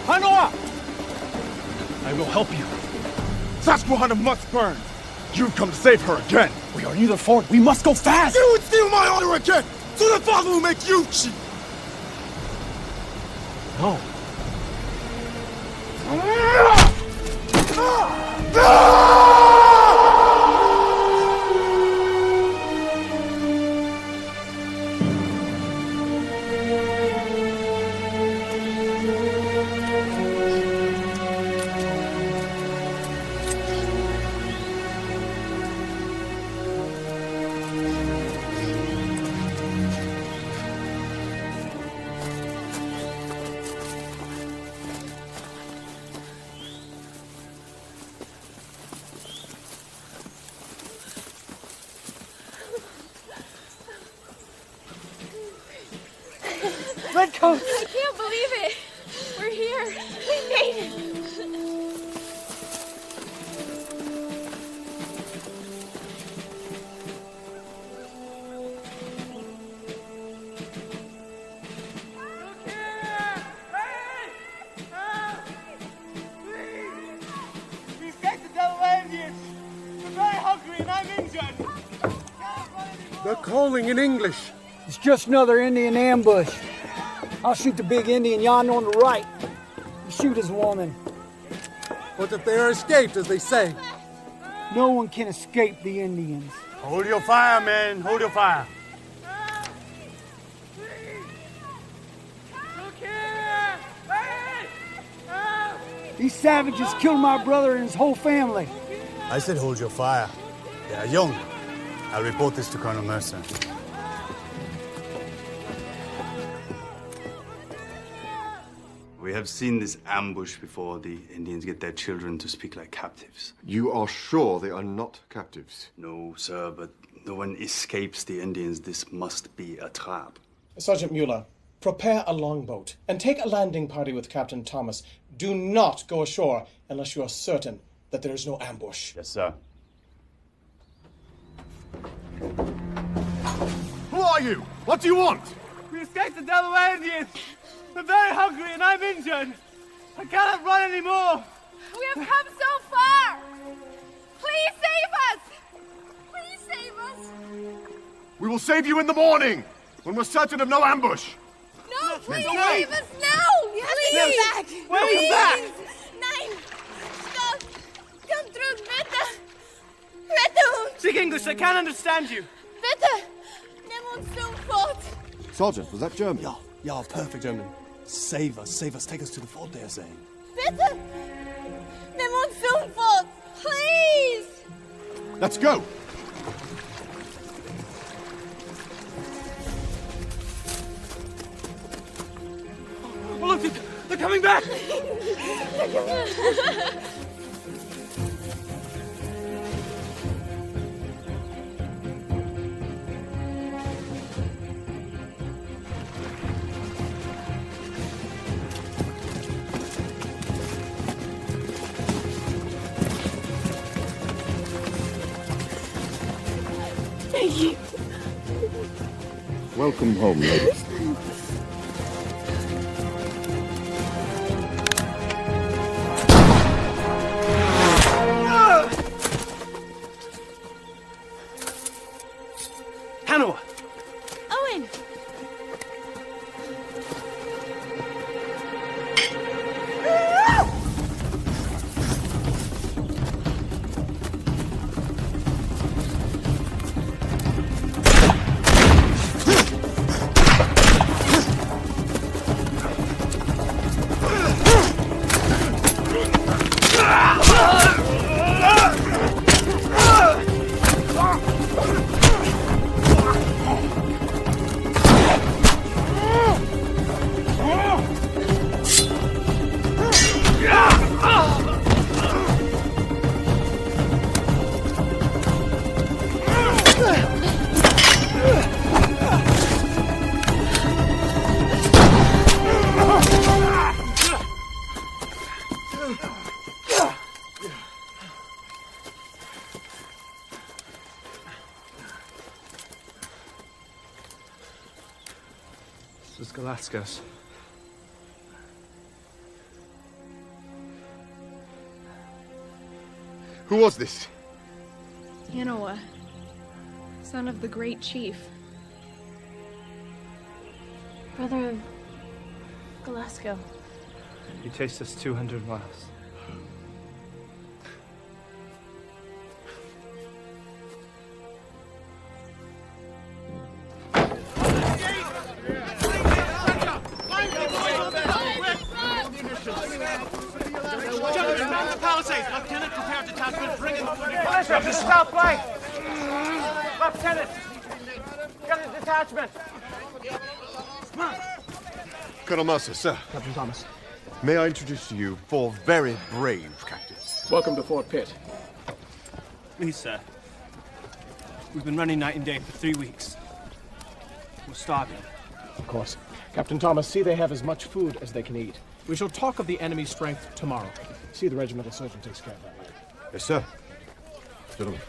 Hanawa! I will help you. Susquehanna must burn! You've come to save her again! We are near the fort. We must go fast! You would steal my honor again! So the father will make you chief! No. Redcoats! I can't believe it! We're here! We made it! We escaped the Delaware Indians! We're very hungry and I'm injured! They're calling in English. It's just another Indian ambush. I'll shoot the big Indian yonder on the right. You shoot his woman. What if they are escaped, as they say? No one can escape the Indians. Hold your fire, men. Hold your fire. These savages killed my brother and his whole family. I said hold your fire. They are young. I'll report this to Colonel Mercer. We have seen this ambush before. The Indians get their children to speak like captives. You are sure they are not captives? No, sir, but no one escapes the Indians. This must be a trap. Sergeant Mueller, Prepare a longboat and take a landing party with Captain Thomas. Do not go ashore unless you are certain that there is no ambush. Yes, sir. Who are you? What do you want? We escaped the Delaware Indians. We're very hungry and I'm injured. I cannot run anymore. We have come so far. Please save us. Please save us. We will save you in the morning, when we're certain of no ambush. No, please save us now. Yes, please. come back. Welcome back. Nein. Stop. Come through, bitte. Rette uns. Speak English, I can't understand you. Bitte. Nimm uns sofort. Sergeant, was that German? Yeah, perfect German. Save us, take us to the fort, they're saying. Bitte. Nimm uns sofort. Please. Let's go. Oh, look, they're coming back. Thank you. Welcome home, ladies. Hanoa! Owen! This is Galascos. Who was this? Hanoa, son of the great chief. Brother of Galasco. He chased us 200 miles. Lieutenant, prepare detachment. Bring in. Just stop by. Lieutenant, get a detachment. Colonel Mercer, sir. Captain Thomas. May I introduce to you 4 very brave captives? Welcome to Fort Pitt. Please, sir. We've been running night and day for 3 weeks. We're starving. Of course. Captain Thomas, see they have as much food as they can eat. We shall talk of the enemy's strength tomorrow. See the regimental surgeon takes care of that later. Yes, sir. Gentlemen.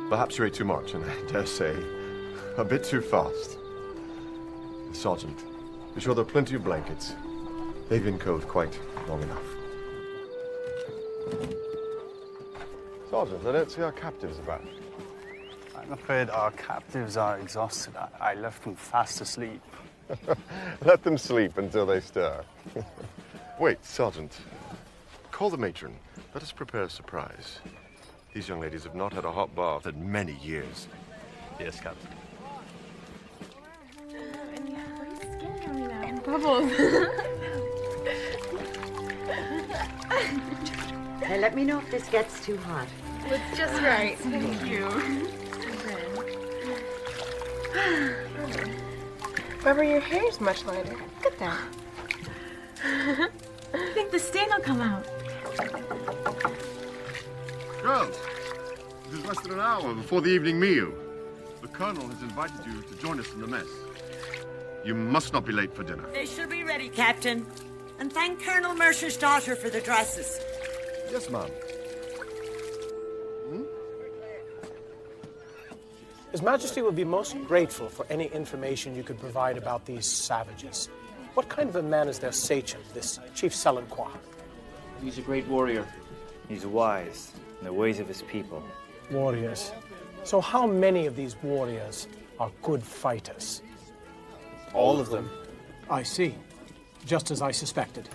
Perhaps you ate too much, and I dare say, a bit too fast. Sergeant, be sure there are plenty of blankets. They've been cold quite long enough. Sergeant, I don't see our captives about. I'm afraid our captives are exhausted. I left them fast asleep. Let them sleep until they stir. Wait, Sergeant. Call the matron. Let us prepare a surprise. These young ladies have not had a hot bath in many years. Yes, Captain. And bubbles. Hey, let me know if this gets too hot. It's just right. Thank you. Barbara, your hair's much lighter. Look at that. I think the stain will come out. Girls, it is less than an hour before the evening meal. The Colonel has invited you to join us in the mess. You must not be late for dinner. They shall be ready, Captain. And thank Colonel Mercer's daughter for the dresses. Yes, ma'am. His Majesty would be most grateful for any information you could provide about these savages. What kind of a man is their sachem, this Chief Selenqua? He's a great warrior. He's wise in the ways of his people. Warriors. So how many of these warriors are good fighters? All of them. I see. Just as I suspected.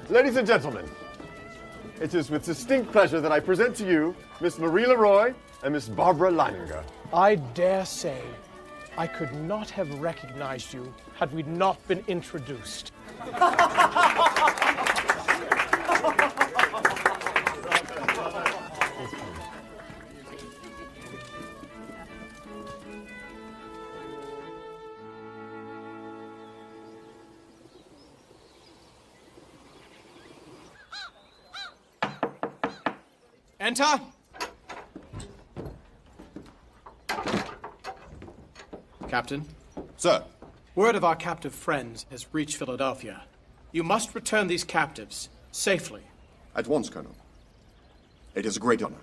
Ladies and gentlemen, it is with distinct pleasure that I present to you Miss Marie Leroy and Miss Barbara Leininger. I dare say I could not have recognized you had we not been introduced. Enter! Captain. Sir. Word of our captive friends has reached Philadelphia. You must return these captives safely. At once, Colonel. It is a great honor.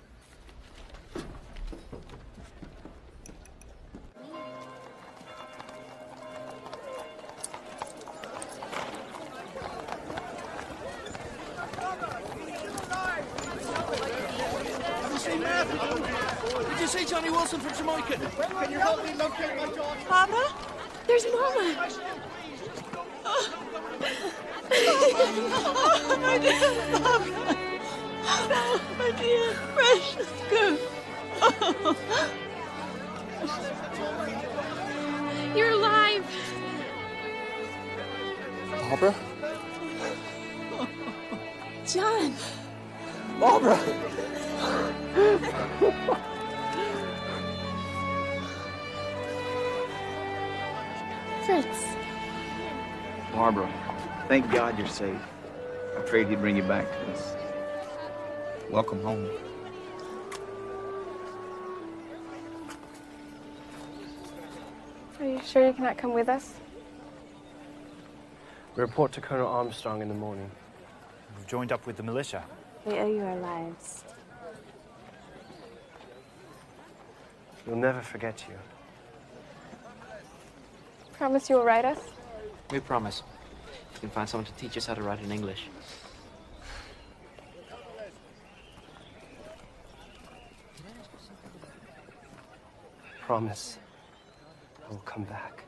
Did you see Johnny Wilson from Jamaica? Can you help me locate my daughter? Papa? There's Mama. Oh, my dear Papa. Oh, my dear precious girl. Oh. You're alive. Barbara? John. Barbara! Fritz. Barbara, thank God you're safe. I prayed he'd bring you back to us. Welcome home. Are you sure you cannot come with us? We report to Colonel Armstrong in the morning. We've joined up with the militia. We owe you our lives. We'll never forget you. Promise you will write us? We promise. You can find someone to teach us how to write in English. Promise. I will come back.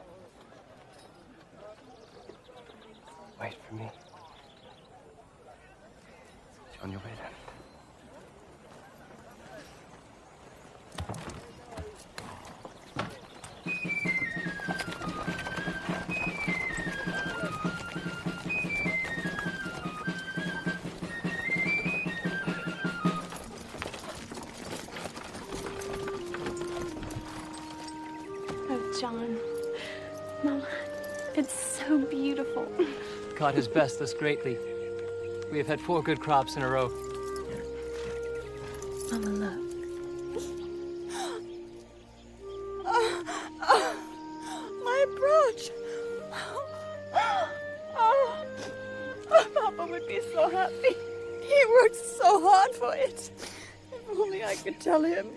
Wait for me. On your way then. Oh, John. Mama, it's so beautiful. God has blessed us greatly. We have had 4 good crops in a row. Mama, look. My brooch. Papa would be so happy. He worked so hard for it. If only I could tell him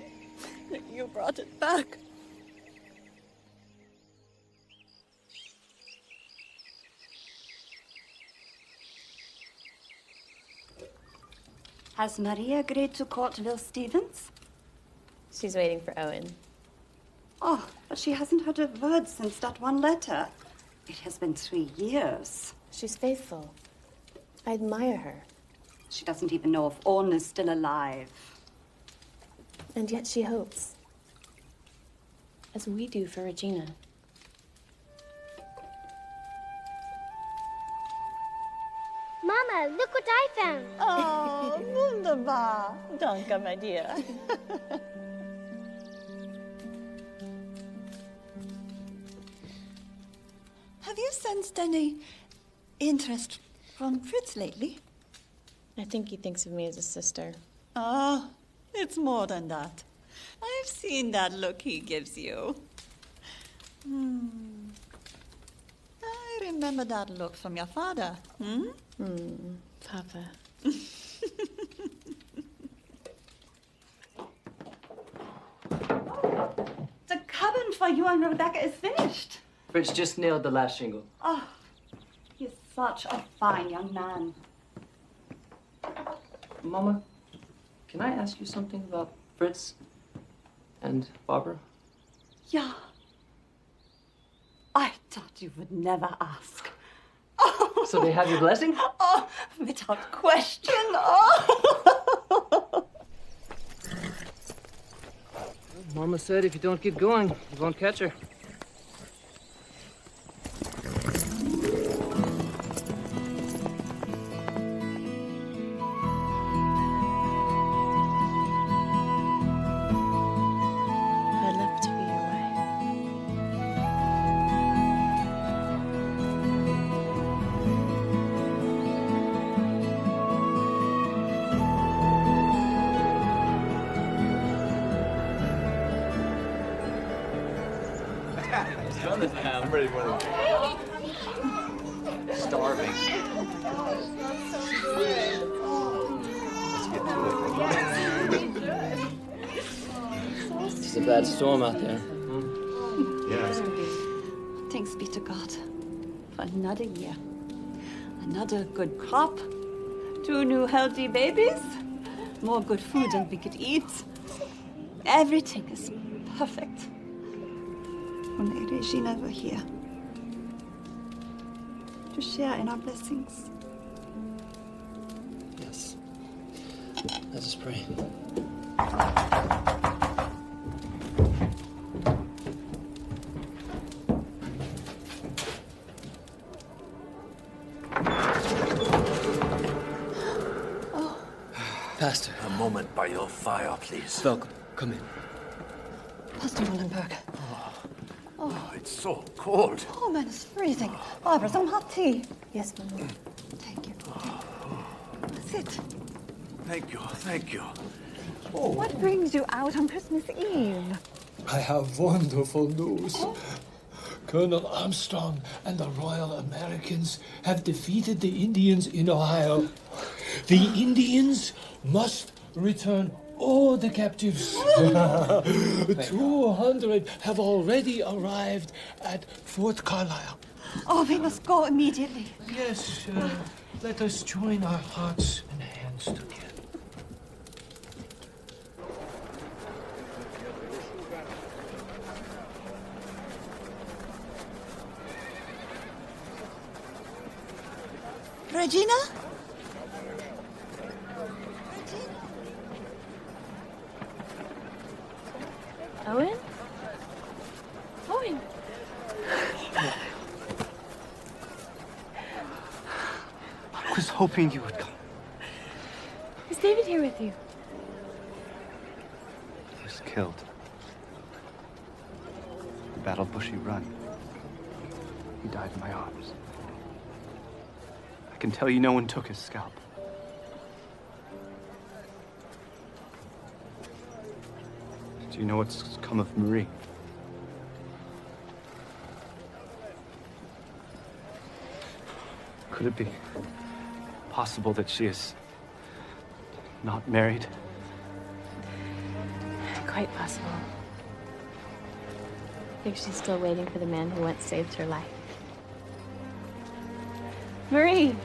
that you brought it back. Has Maria agreed to court Will Stevens? She's waiting for Owen. Oh, but she hasn't heard a word since that one letter. It has been 3 years. She's faithful. I admire her. She doesn't even know if Orn is still alive. And yet she hopes. As we do for Regina. Mama, look what I found. Oh, wunderbar. Danke, my dear. Have you sensed any interest from Fritz lately? I think he thinks of me as a sister. Oh, it's more than that. I've seen that look he gives you. I remember that look from your father. Papa. The cabin for you and Rebecca is finished. Fritz just nailed the last shingle. Oh, he's such a fine young man. Mama, can I ask you something about Fritz and Barbara? Yeah. I thought you would never ask. So they have your blessing? Oh, without question. Oh. Mama said if you don't keep going, you won't catch her. I'd love to be your wife. I'm ready for them. Starving. Let's get to it. It's a bad storm out there. Yeah. Thanks be to God for another year. Another good crop. 2 new healthy babies. More good food than we could eat. Everything is perfect. Only Regina were here to share in our blessings. Yes. Let us pray. Pastor. A moment by your fire, please. Welcome. Come in. Pastor Wallenberg. Oh, it's so cold. Oh, man, it's freezing. Barbara, some hot tea. Yes, Mama. Thank you. Sit. Thank you, thank you. What brings you out on Christmas Eve? I have wonderful news. Colonel Armstrong and the Royal Americans have defeated the Indians in Ohio. The Indians must return all the captives. 200 have already arrived at Fort Carlisle. Oh, we must go immediately. Yes, let us join our hearts and hands together. Regina? Owen? Owen! I was hoping you would come. Is David here with you? He was killed. He battled Bushy Run. He died in my arms. I can tell you no one took his scalp. Do you know what's come of Marie? Could it be possible that she is not married? Quite possible. I think she's still waiting for the man who once saved her life. Marie!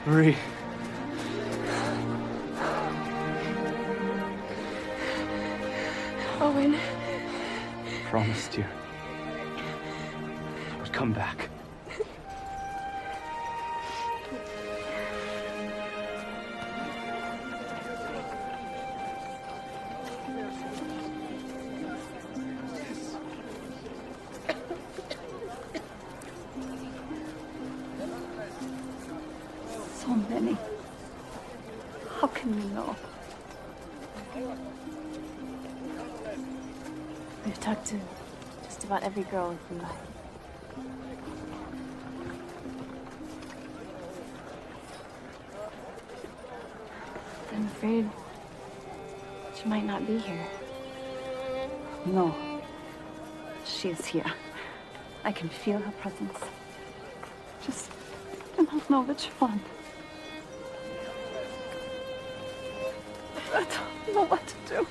Marie, Owen. I promised you. I would come back. So many. How can you know? We've talked to just about every girl with blue eyes. I'm afraid she might not be here. No. She is here. I can feel her presence. Just I don't know which one. I don't know what to do.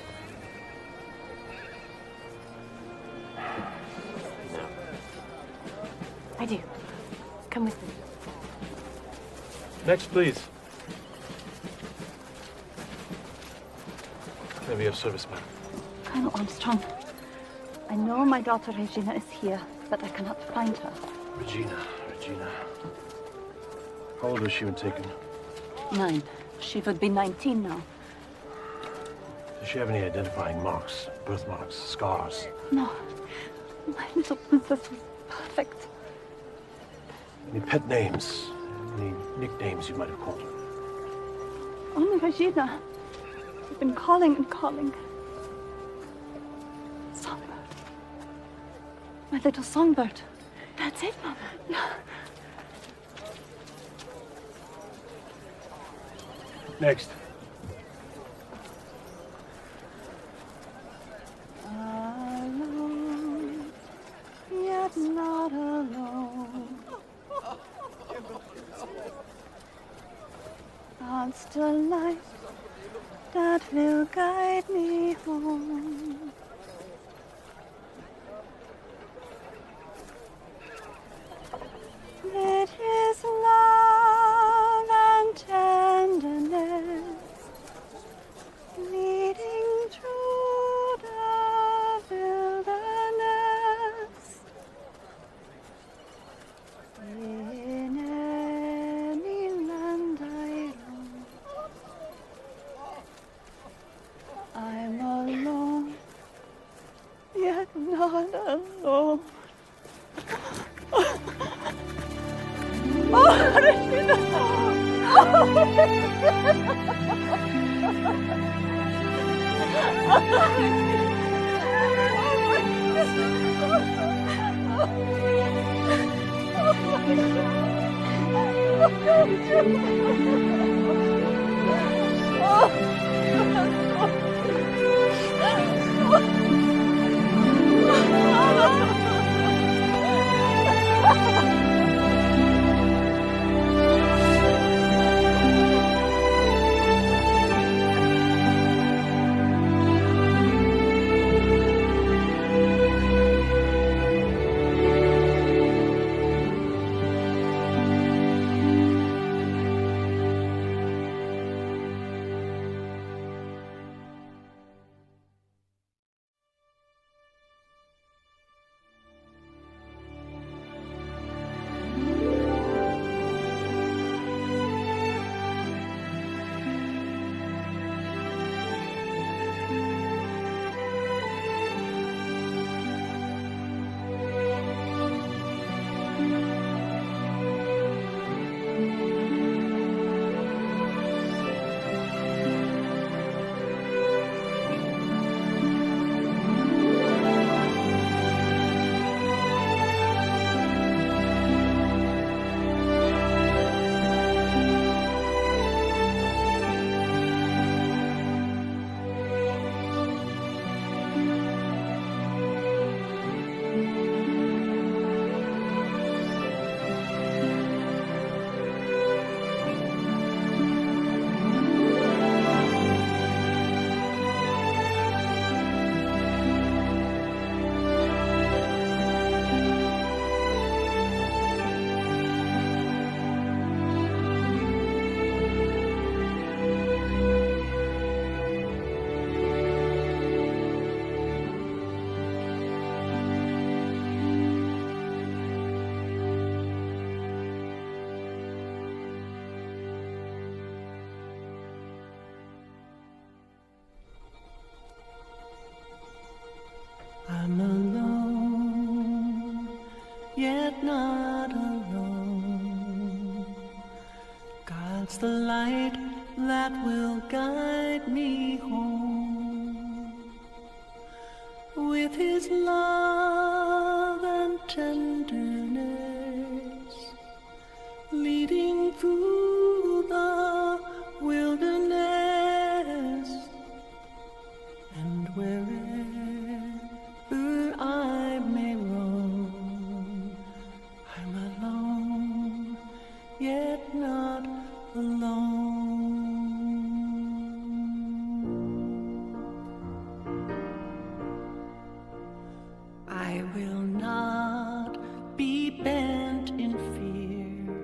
I do. Come with me. Next, please. Can I be of service, ma'am? Colonel Armstrong, I know my daughter Regina is here, but I cannot find her. Regina. How old was she when taken? 9. She would be 19 now. Does she have any identifying marks? Birthmarks? Scars? No. My little princess was perfect. Any pet names? Any nicknames you might have called her? Only Regina. I've been calling and calling. Songbird. My little songbird. That's it, Mama. Yeah. Next. Alone, yet not alone. God's the light that will guide me home. It is love and tenderness leading through the wilderness. In any land I roam, I'm alone, yet not alone. Oh, Regina! I'm alone, yet not alone. God's the light that will guide me home. With his love and tenderness, leading through the wilderness, and wherever I may roam, I'm alone, yet not alone. I will not be bent in fear.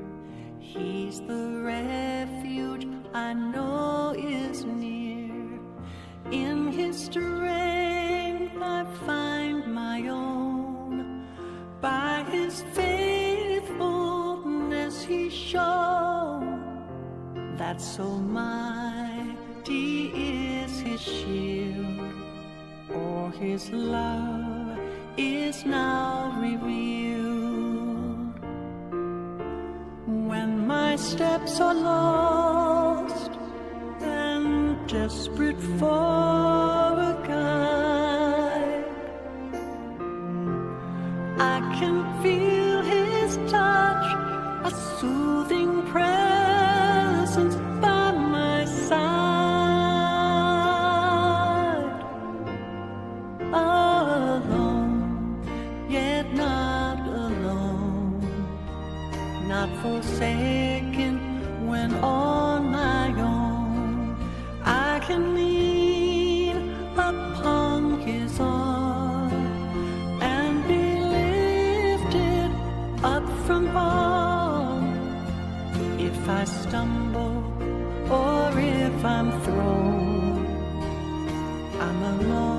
He's the refuge I know is near. In his strength I find my own. By his faithfulness he's shown. That so mighty is his shield, or his love is now revealed. When my steps are lost and desperate for a guide, I can feel his touch, a soothing presence by my side. Alone, yet not alone, not forsaken when on my own. I can lean upon his arm and be lifted up from harm. If I stumble or if I'm thrown, I'm alone.